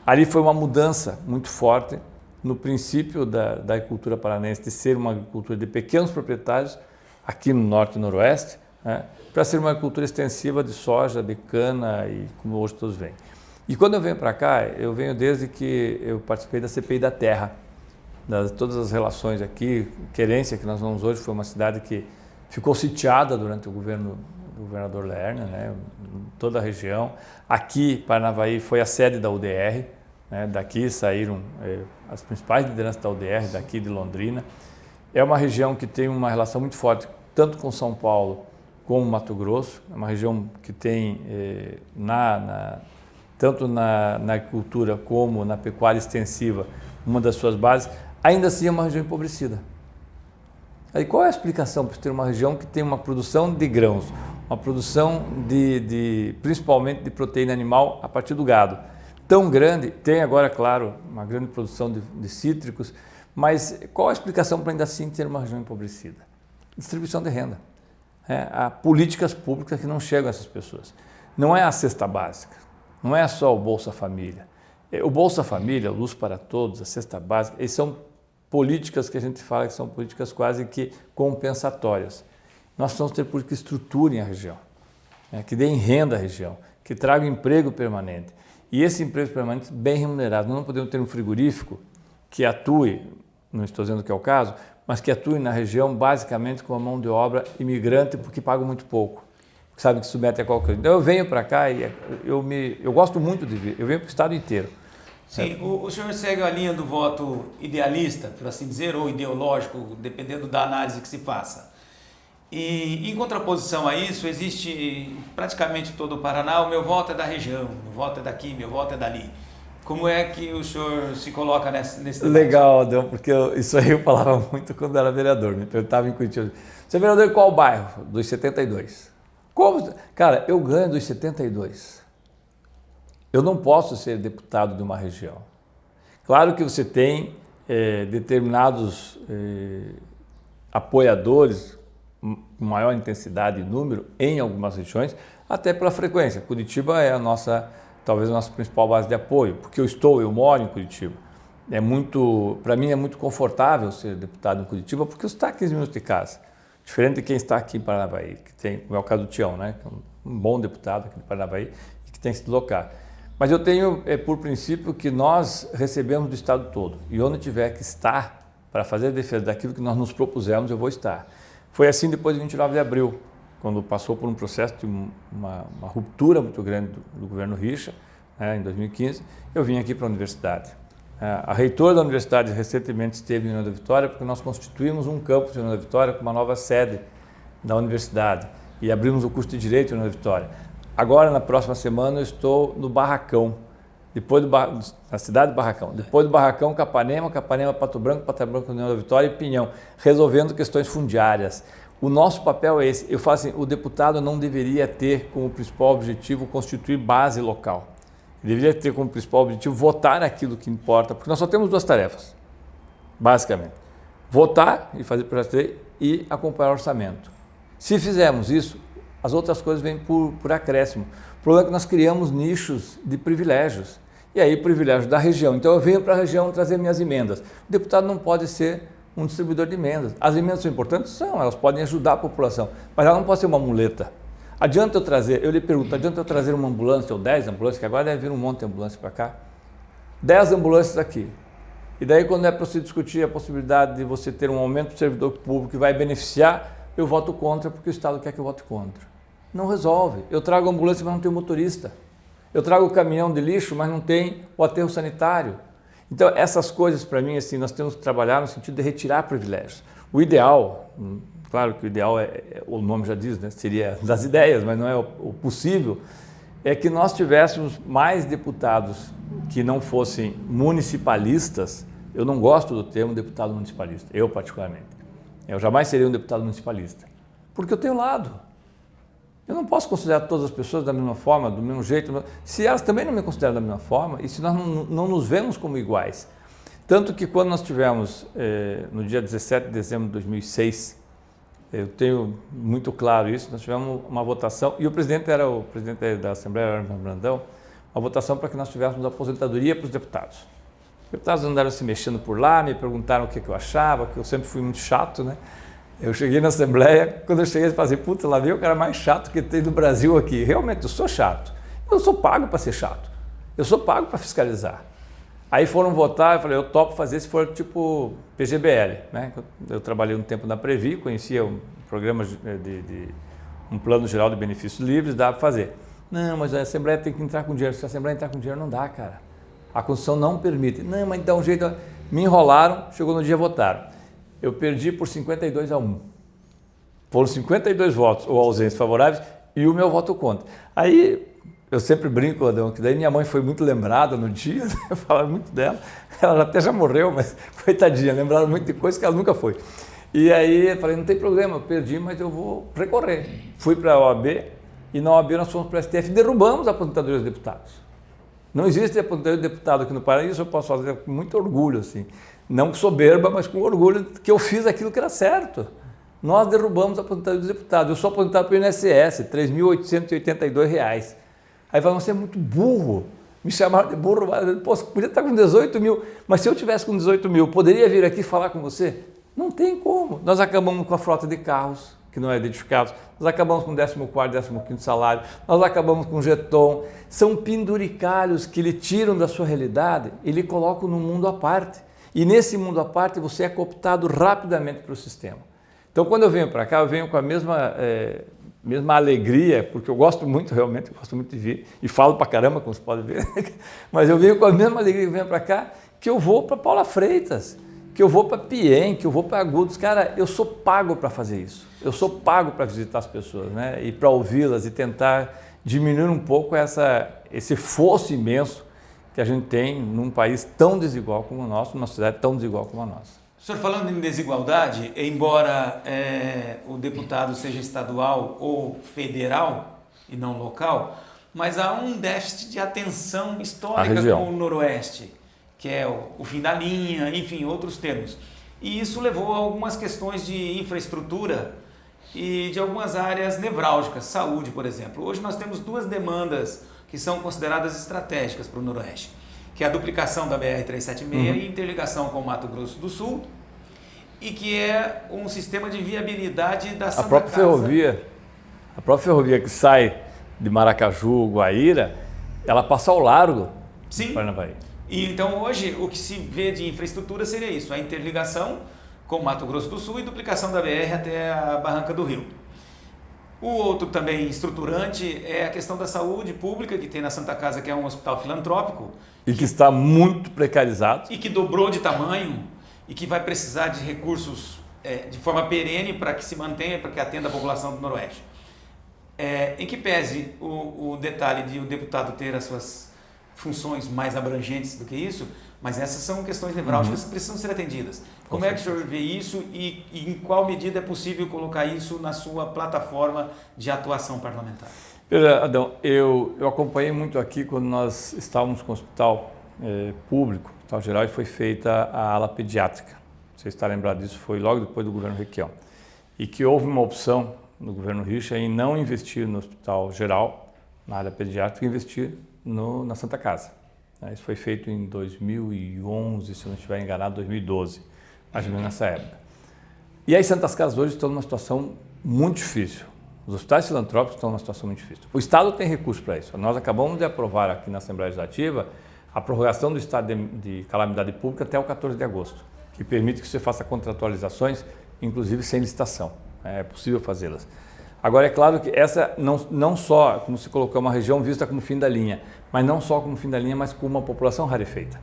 Ali foi uma mudança muito forte no princípio da agricultura paranaense de ser uma agricultura de pequenos proprietários, aqui no norte e noroeste, né, para ser uma agricultura extensiva de soja, de cana e como hoje todos veem. E quando eu venho para cá, eu venho desde que eu participei da CPI da Terra, todas as relações aqui. Querência, que nós vamos hoje, foi uma cidade que ficou sitiada durante o governo do governador Lerner, né, toda a região. Aqui, Paranavaí, foi a sede da UDR, né, daqui saíram as principais lideranças da UDR, daqui de Londrina. É uma região que tem uma relação muito forte, tanto com São Paulo como Mato Grosso. É uma região que tem, tanto na agricultura como na pecuária extensiva, uma das suas bases. Ainda assim é uma região empobrecida. Aí qual é a explicação para ter uma região que tem uma produção de grãos, uma produção principalmente de proteína animal a partir do gado, tão grande? Tem agora, claro, uma grande produção de cítricos, mas qual a explicação para ainda assim ter uma região empobrecida? Distribuição de renda. Há políticas públicas que não chegam a essas pessoas. Não é a cesta básica, não é só o Bolsa Família. O Bolsa Família, Luz para Todos, a cesta básica, eles são políticas que a gente fala que são políticas quase que compensatórias. Nós precisamos ter políticas que estruturem a região, que deem renda à região, que tragam emprego permanente. E esse emprego permanente bem remunerado. Nós não podemos ter um frigorífico que atue, não estou dizendo que é o caso, mas que atue na região basicamente com a mão de obra imigrante porque paga muito pouco. Sabe que submete a qualquer... Então eu venho para cá e eu gosto muito de vir, eu venho para o estado inteiro. Sim, o senhor segue a linha do voto idealista, por assim dizer, ou ideológico, dependendo da análise que se faça. E em contraposição a isso, existe praticamente todo o Paraná, o meu voto é da região, meu voto é daqui, meu voto é dali. Como é que o senhor se coloca nesse debate? Legal, Adão, porque isso aí eu falava muito quando era vereador, me perguntava em Curitiba. Você é vereador em qual bairro? Dos 72. Como? Cara, eu ganho dos 72. Eu não posso ser deputado de uma região. Claro que você tem determinados apoiadores com maior intensidade e número em algumas regiões, até pela frequência. Curitiba é talvez a nossa principal base de apoio, porque eu moro em Curitiba. Para mim é muito confortável ser deputado em Curitiba, porque eu estou a 15 minutos de casa. Diferente de quem está aqui em Paranavaí, que tem, como é o caso do Tião, né? Que é um bom deputado aqui em Paranavaí e que tem que se deslocar. Mas eu tenho por princípio que nós recebemos do estado todo, e onde tiver que estar para fazer a defesa daquilo que nós nos propusemos, eu vou estar. Foi assim depois de 29 de abril, quando passou por um processo de uma ruptura muito grande do governo Richa, em 2015, eu vim aqui para a universidade. A reitora da universidade recentemente esteve em União da Vitória, porque nós constituímos um campus em União da Vitória com uma nova sede da universidade e abrimos o curso de Direito em União da Vitória. Agora, na próxima semana, eu estou no Barracão, na cidade do Barracão. Depois do Barracão, Capanema, Pato Branco, União da Vitória e Pinhão, resolvendo questões fundiárias. O nosso papel é esse. Eu falo assim, o deputado não deveria ter como principal objetivo constituir base local. Ele deveria ter como principal objetivo votar naquilo que importa, porque nós só temos duas tarefas, basicamente. Votar e fazer projeto de lei e acompanhar o orçamento. Se fizermos isso, as outras coisas vêm por acréscimo. O problema é que nós criamos nichos de privilégios. E aí, privilégio da região. Então, eu venho para a região trazer minhas emendas. O deputado não pode ser um distribuidor de emendas. As emendas são importantes? São, elas podem ajudar a população, mas ela não pode ser uma muleta. Adianta eu trazer, eu lhe pergunto, adianta eu trazer uma ambulância ou 10 ambulâncias, que agora deve vir um monte de ambulância para cá, 10 ambulâncias aqui. E daí, quando é para se discutir a possibilidade de você ter um aumento do servidor público que vai beneficiar, eu voto contra porque o Estado quer que eu vote contra. Não resolve. Eu trago ambulância, mas não tenho motorista. Eu trago o caminhão de lixo, mas não tem o aterro sanitário. Então, essas coisas, para mim, assim, nós temos que trabalhar no sentido de retirar privilégios. O ideal, claro que o ideal o nome já diz, né, seria das ideias, mas não é o possível, é que nós tivéssemos mais deputados que não fossem municipalistas. Eu não gosto do termo deputado municipalista, eu particularmente. Eu jamais seria um deputado municipalista, porque eu tenho lado. Eu não posso considerar todas as pessoas da mesma forma, do mesmo jeito, se elas também não me consideram da mesma forma e se nós não nos vemos como iguais. Tanto que quando nós tivemos, no dia 17 de dezembro de 2006, eu tenho muito claro isso, nós tivemos uma votação, e o presidente da Assembleia, era Armando Brandão, uma votação para que nós tivéssemos aposentadoria para os deputados. Os deputados andaram se mexendo por lá, me perguntaram o que eu achava, que eu sempre fui muito chato, né? Eu cheguei na Assembleia, quando eu cheguei, eu falei, puta, lá veio o cara mais chato que tem no Brasil aqui. Realmente, eu sou chato. Eu não sou pago para ser chato. Eu sou pago para fiscalizar. Aí foram votar, eu falei, eu topo fazer se for tipo PGBL, né? Eu trabalhei um tempo na Previ, conhecia um programa um plano geral de benefícios livres, dá para fazer. Não, mas a Assembleia tem que entrar com dinheiro. Se a Assembleia entrar com dinheiro, não dá, cara. A Constituição não permite. Não, mas dá um jeito. Me enrolaram, chegou no dia, votaram. eu perdi por 52-1. Foram 52 votos ou ausências favoráveis e o meu voto contra. Aí eu sempre brinco, Adão, que daí minha mãe foi muito lembrada no dia, eu falava muito dela, ela até já morreu, mas coitadinha, lembraram muito de coisas que ela nunca foi. E aí eu falei, não tem problema, eu perdi, mas eu vou recorrer. Fui para a OAB e na OAB nós fomos para a STF e derrubamos a aposentadoria dos deputados. Não existe aposentadoria de deputado aqui no Paraná, isso eu posso fazer com muito orgulho, assim. Não com soberba, mas com orgulho que eu fiz aquilo que era certo. Nós derrubamos a aposentadoria dos deputados. Eu sou aposentado pelo INSS, R$ 3.882. Aí falaram, você é muito burro. Me chamaram de burro. Pô, você podia estar com 18 mil, mas se eu tivesse com 18 mil, poderia vir aqui falar com você? Não tem como. Nós acabamos com a frota de carros, que não é identificados. Nós acabamos com o 14º, 15º salário. Nós acabamos com o jeton. São penduricalhos que lhe tiram da sua realidade e lhe colocam num mundo à parte. E nesse mundo à parte você é cooptado rapidamente para o sistema. Então quando eu venho para cá, eu venho com a mesma alegria, porque eu gosto muito realmente, eu gosto muito de vir e falo pra caramba, como você pode ver, mas eu venho com a mesma alegria que venho para cá, que eu vou para Paula Freitas, que eu vou para Piem, que eu vou para Agudos. Cara, eu sou pago para fazer isso. Eu sou pago para visitar as pessoas, né? E para ouvi-las e tentar diminuir um pouco esse fosso imenso que a gente tem num país tão desigual como o nosso, numa cidade tão desigual como a nossa. Senhor, falando em desigualdade, embora o deputado seja estadual ou federal e não local, mas há um déficit de atenção histórica com o Noroeste, que é o fim da linha, enfim, outros termos. E isso levou a algumas questões de infraestrutura e de algumas áreas nevrálgicas, saúde, por exemplo. Hoje nós temos duas demandas que são consideradas estratégicas para o Noroeste, que é a duplicação da BR-376 e interligação com o Mato Grosso do Sul, e que é um sistema de viabilidade da Santa Casa. A própria ferrovia que sai de Maracaju, Guaíra, ela passa ao largo de Paranaguá. E então hoje o que se vê de infraestrutura seria isso, a interligação com o Mato Grosso do Sul e duplicação da BR até a Barranca do Rio. O outro também estruturante é a questão da saúde pública, que tem na Santa Casa, que é um hospital filantrópico. E que está muito precarizado. E que dobrou de tamanho e que vai precisar de recursos de forma perene para que se mantenha, para que atenda a população do Noroeste. Em que pese o detalhe de o deputado ter as suas funções mais abrangentes do que isso, mas essas são questões nevrálgicas que precisam ser atendidas. Como é que o senhor vê isso e em qual medida é possível colocar isso na sua plataforma de atuação parlamentar? Adão, eu acompanhei muito aqui quando nós estávamos com o hospital público, o Hospital Geral, e foi feita a ala pediátrica. Você está lembrado disso, foi logo depois do governo Requião. E que houve uma opção no governo Richa em não investir no Hospital Geral, na área pediátrica, e investir na Santa Casa. Isso foi feito em 2011, se eu não estiver enganado, 2012, mais ou menos nessa época. E as Santas Casas hoje estão numa situação muito difícil. Os hospitais filantrópicos estão numa situação muito difícil. O Estado tem recurso para isso. Nós acabamos de aprovar aqui na Assembleia Legislativa a prorrogação do estado de calamidade pública até o 14 de agosto, que permite que você faça contratualizações, inclusive sem licitação. É possível fazê-las. Agora, é claro que essa não só, como se colocou, uma região vista como fim da linha, mas não só como fim da linha, mas como uma população rarefeita.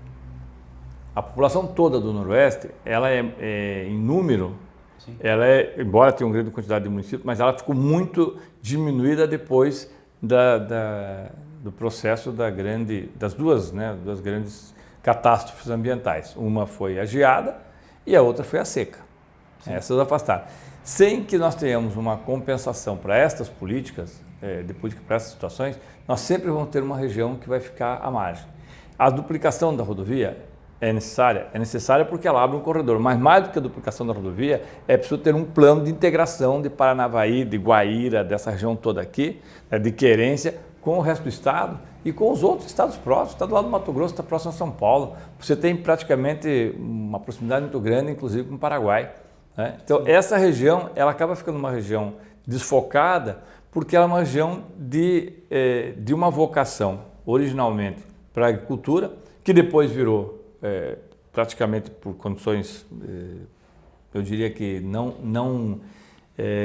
A população toda do Noroeste, ela em número, ela embora tenha uma grande quantidade de municípios, mas ela ficou muito diminuída depois do processo das duas grandes catástrofes ambientais. Uma foi a geada e a outra foi a seca. Essas afastaram. Sem que nós tenhamos uma compensação para estas políticas, para essas situações, nós sempre vamos ter uma região que vai ficar à margem. A duplicação da rodovia é necessária porque ela abre um corredor, mas mais do que a duplicação da rodovia, é preciso ter um plano de integração de Paranavaí, de Guaíra, dessa região toda aqui, de Querência, com o resto do estado e com os outros estados próximos. O estado lá do Mato Grosso está próximo a São Paulo, você tem praticamente uma proximidade muito grande, inclusive com o Paraguai. Então, essa região, ela acaba ficando uma região desfocada porque ela é uma região de uma vocação, originalmente, para a agricultura, que depois virou, praticamente por condições, eu diria que não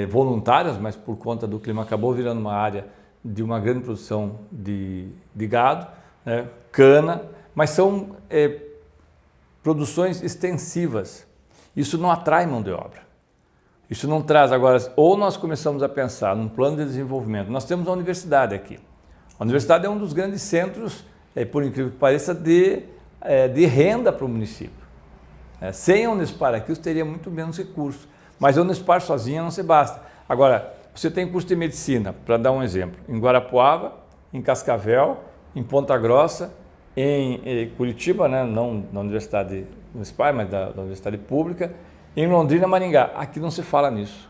voluntárias, mas por conta do clima, acabou virando uma área de uma grande produção de gado, cana, mas são produções extensivas. Isso não atrai mão de obra. Isso não traz agora, ou nós começamos a pensar num plano de desenvolvimento. Nós temos a universidade aqui. A universidade é um dos grandes centros, por incrível que pareça, de renda para o município. Sem a Unespar aqui, você teria muito menos recursos. Mas a Unespar sozinha não se basta. Agora, você tem curso de medicina, para dar um exemplo, em Guarapuava, em Cascavel, em Ponta Grossa, em Curitiba, né? Não na Universidade Unespar, mas da Universidade Pública, em Londrina, Maringá. Aqui não se fala nisso.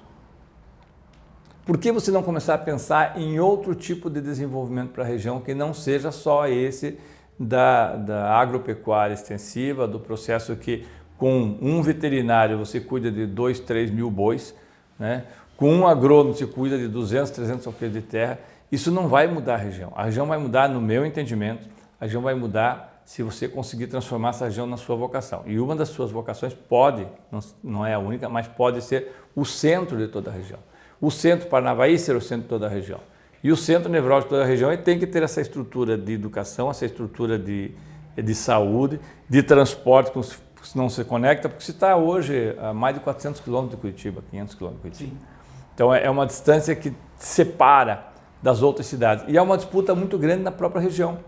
Por que você não começar a pensar em outro tipo de desenvolvimento para a região que não seja só esse da agropecuária extensiva, do processo que com um veterinário você cuida de 2, 3 mil bois, né? Com um agrônomo você cuida de 200, 300 alqueires de terra. Isso não vai mudar a região. A região vai mudar, no meu entendimento, a região vai mudar se você conseguir transformar essa região na sua vocação. E uma das suas vocações pode, não é a única, mas pode ser o centro de toda a região. O centro Paranavaí ser o centro de toda a região. E o centro nevrálgico de toda a região tem que ter essa estrutura de educação, essa estrutura de saúde, de transporte, que não se conecta, porque se está hoje a mais de 400 quilômetros de Curitiba, 500 quilômetros de Curitiba. Sim. Então é uma distância que separa das outras cidades. E é uma disputa muito grande na própria região.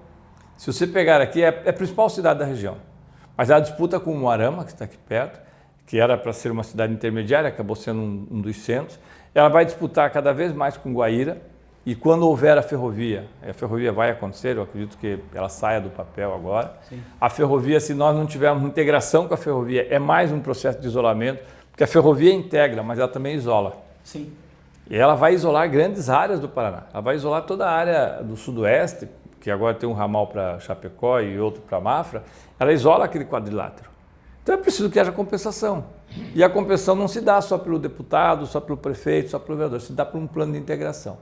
Se você pegar aqui, é a principal cidade da região. Mas há a disputa com Moarama, que está aqui perto, que era para ser uma cidade intermediária, acabou sendo um dos centros. Ela vai disputar cada vez mais com Guaíra. E quando houver a ferrovia vai acontecer, eu acredito que ela saia do papel agora. Sim. A ferrovia, se nós não tivermos integração com a ferrovia, é mais um processo de isolamento, porque a ferrovia integra, mas ela também isola. Sim. E ela vai isolar grandes áreas do Paraná. Ela vai isolar toda a área do sudoeste, que agora tem um ramal para Chapecó e outro para Mafra. Ela isola aquele quadrilátero. Então é preciso que haja compensação. E a compensação não se dá só pelo deputado, só pelo prefeito, só pelo vereador, se dá por um plano de integração.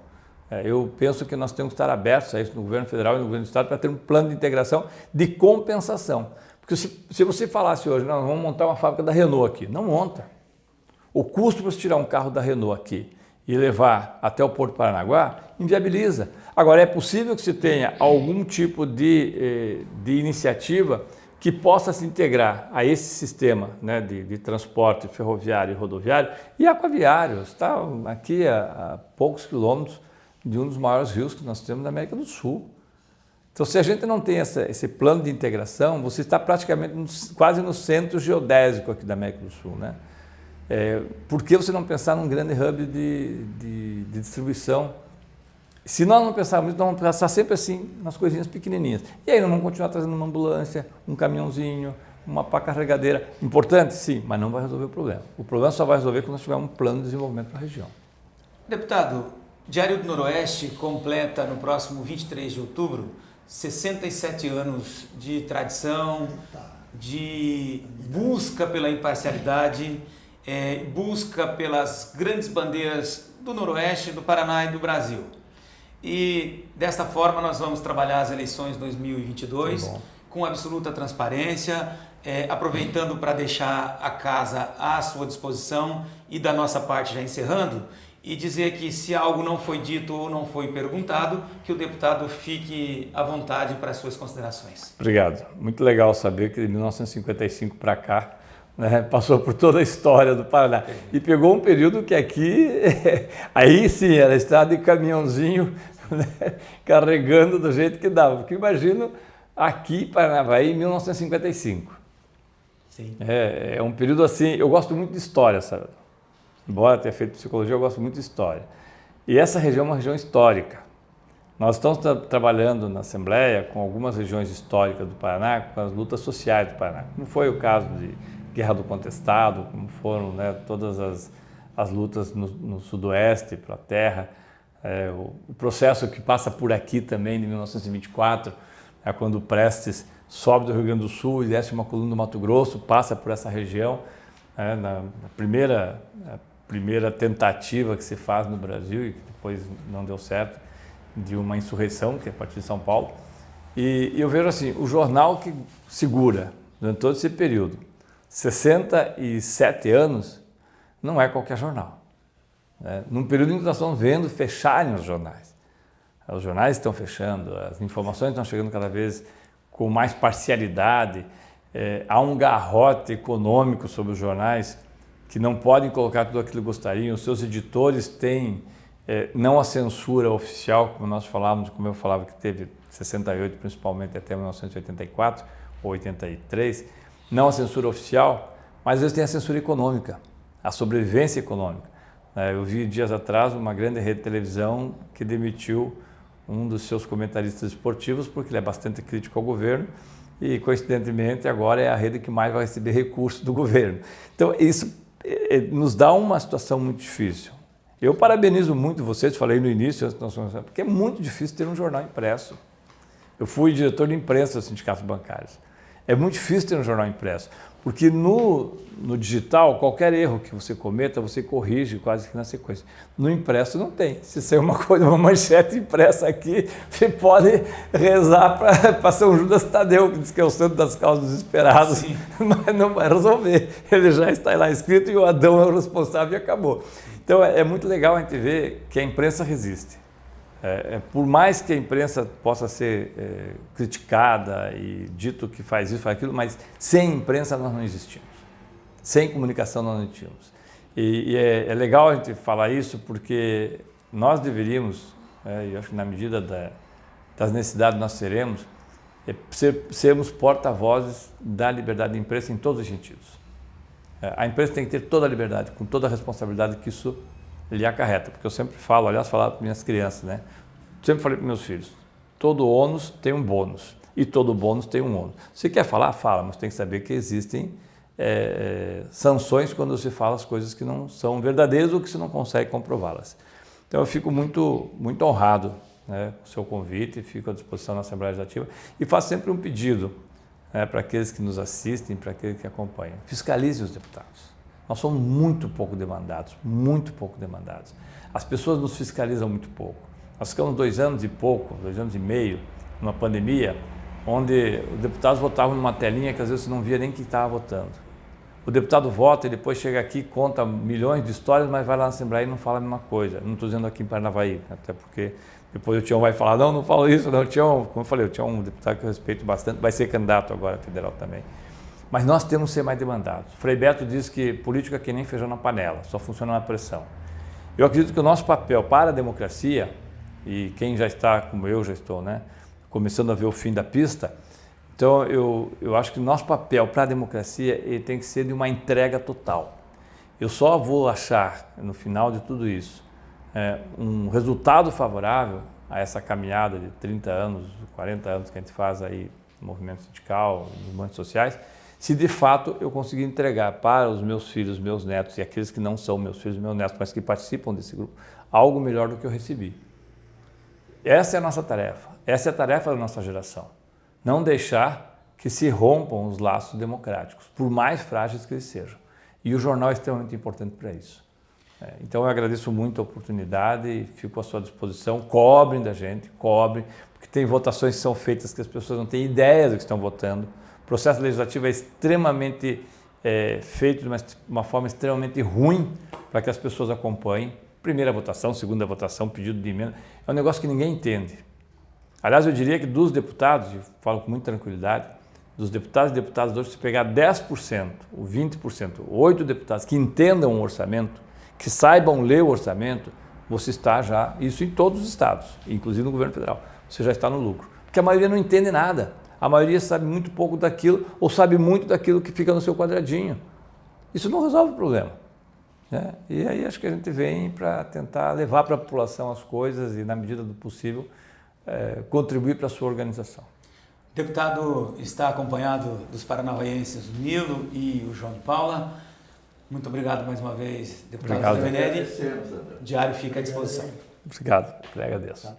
Eu penso que nós temos que estar abertos a isso no governo federal e no governo do estado para ter um plano de integração de compensação. Porque se você falasse hoje, nós vamos montar uma fábrica da Renault aqui, não monta. O custo para você tirar um carro da Renault aqui e levar até o Porto Paranaguá, inviabiliza. Agora, é possível que se tenha algum tipo de iniciativa que possa se integrar a esse sistema, né, de transporte ferroviário e rodoviário e aquaviário. Está aqui a poucos quilômetros de um dos maiores rios que nós temos na América do Sul. Então, se a gente não tem esse plano de integração, você está praticamente quase no centro geodésico aqui da América do Sul, né? Por que você não pensar num grande hub de distribuição? Se nós não pensarmos nisso, nós vamos pensar sempre assim, nas coisinhas pequenininhas. E aí nós vamos continuar trazendo uma ambulância, um caminhãozinho, uma pá carregadeira. Importante, sim, mas não vai resolver o problema. O problema só vai resolver quando nós tivermos um plano de desenvolvimento para a região. Deputado, Diário do Noroeste completa no próximo 23 de outubro 67 anos de tradição, de busca pela imparcialidade, busca pelas grandes bandeiras do Noroeste, do Paraná e do Brasil. E desta forma nós vamos trabalhar as eleições 2022 com absoluta transparência, aproveitando para deixar a casa à sua disposição e da nossa parte já encerrando, e dizer que se algo não foi dito ou não foi perguntado, que o deputado fique à vontade para as suas considerações. Obrigado. Muito legal saber que de 1955 para cá, né, passou por toda a história do Paraná. E pegou um período que aqui, aí sim, era estrada de caminhãozinho, né, carregando do jeito que dava. Porque imagino aqui, Paranavaí, em 1955. Sim. É um período assim, eu gosto muito de história, sabe? Embora tenha feito psicologia, eu gosto muito de história. E essa região é uma região histórica. Nós estamos trabalhando na Assembleia com algumas regiões históricas do Paraná, com as lutas sociais do Paraná. Como foi o caso de Guerra do Contestado, como foram, né, todas as lutas no Sudoeste, pela terra. O processo que passa por aqui também, de 1924, quando o Prestes sobe do Rio Grande do Sul e desce uma coluna do Mato Grosso, passa por essa região. Na primeira tentativa que se faz no Brasil e que depois não deu certo, de uma insurreição, que é a partir de São Paulo. E eu vejo assim, o jornal que segura, durante todo esse período, 67 anos, não é qualquer jornal. Num período em que nós estamos vendo fecharem os jornais. Os jornais estão fechando, as informações estão chegando cada vez com mais parcialidade, há um garrote econômico sobre os jornais que não podem colocar tudo aquilo que gostariam, os seus editores têm não a censura oficial, como nós falávamos, como eu falava que teve 68 principalmente até 1984 ou 83, não a censura oficial, mas eles têm a censura econômica, a sobrevivência econômica. Eu vi dias atrás uma grande rede de televisão que demitiu um dos seus comentaristas esportivos porque ele é bastante crítico ao governo e, coincidentemente, agora é a rede que mais vai receber recursos do governo. Então, isso nos dá uma situação muito difícil. Eu parabenizo muito vocês, falei no início, porque é muito difícil ter um jornal impresso. Eu fui diretor de imprensa dos sindicatos bancários. É muito difícil ter um jornal impresso, porque no digital, qualquer erro que você cometa, você corrige quase que na sequência. No impresso não tem. Se sair uma coisa, uma manchete impressa aqui, você pode rezar para São Judas Tadeu, que diz que é o santo das causas desesperadas, mas não vai resolver. Ele já está lá escrito e o Adão é o responsável e acabou. Então é muito legal a gente ver que a imprensa resiste. Por mais que a imprensa possa ser criticada e dito que faz isso, faz aquilo, mas sem imprensa nós não existimos. Sem comunicação nós não existimos. E é legal a gente falar isso porque nós deveríamos, eu acho que na medida das necessidades nós seremos porta-vozes da liberdade de imprensa em todos os sentidos. A imprensa tem que ter toda a liberdade, com toda a responsabilidade que isso lhe acarreta, porque eu sempre falo, aliás, falava para minhas crianças, né? Sempre falei para meus filhos, todo ônus tem um bônus e todo bônus tem um ônus. Se quer falar, fala, mas tem que saber que existem sanções quando se fala as coisas que não são verdadeiras ou que se não consegue comprová-las. Então eu fico muito, muito honrado, né, com o seu convite, fico à disposição na Assembleia Legislativa e faço sempre um pedido para aqueles que nos assistem, para aqueles que acompanham. Fiscalize os deputados. Nós somos muito pouco demandados, muito pouco demandados. As pessoas nos fiscalizam muito pouco. Nós ficamos 2 anos e pouco, 2 anos e meio, numa pandemia, onde os deputados votavam numa telinha que às vezes você não via nem quem estava votando. O deputado vota e depois chega aqui, conta milhões de histórias, mas vai lá na Assembleia e não fala a mesma coisa. Não estou dizendo aqui em Paranavaí, até porque depois o Tião vai falar, não falo isso, não, Tião, como eu falei, o Tião é um deputado que eu respeito bastante, vai ser candidato agora federal também. Mas nós temos que ser mais demandados. Frei Beto diz que política é que nem feijão na panela, só funciona na pressão. Eu acredito que o nosso papel para a democracia, e quem já está, como eu já estou, né, começando a ver o fim da pista, então eu acho que o nosso papel para a democracia ele tem que ser de uma entrega total. Eu só vou achar, no final de tudo isso, um resultado favorável a essa caminhada de 30 anos, 40 anos que a gente faz aí no movimento sindical, nos movimentos sociais, se de fato eu conseguir entregar para os meus filhos, meus netos e aqueles que não são meus filhos e meus netos, mas que participam desse grupo, algo melhor do que eu recebi. Essa é a nossa tarefa, essa é a tarefa da nossa geração. Não deixar que se rompam os laços democráticos, por mais frágeis que eles sejam. E o jornal é extremamente importante para isso. Então eu agradeço muito a oportunidade e fico à sua disposição. Cobrem da gente, cobrem, porque tem votações que são feitas que as pessoas não têm ideia do que estão votando. O processo legislativo é extremamente feito de uma forma extremamente ruim para que as pessoas acompanhem. Primeira votação, segunda votação, pedido de emenda. É um negócio que ninguém entende. Aliás, eu diria que dos deputados, e falo com muita tranquilidade, dos deputados e deputadas hoje, se pegar 10%, ou 20%, 8 deputados que entendam o orçamento, que saibam ler o orçamento, você está já, isso em todos os estados, inclusive no governo federal, você já está no lucro. Porque a maioria não entende nada. A maioria sabe muito pouco daquilo ou sabe muito daquilo que fica no seu quadradinho. Isso não resolve o problema. Né? E aí acho que a gente vem para tentar levar para a população as coisas e, na medida do possível, contribuir para a sua organização. O deputado está acompanhado dos paranavaenses, o Nilo e o João de Paula. Muito obrigado mais uma vez, deputado José Venere. O diário fica à disposição. Obrigado, eu agradeço.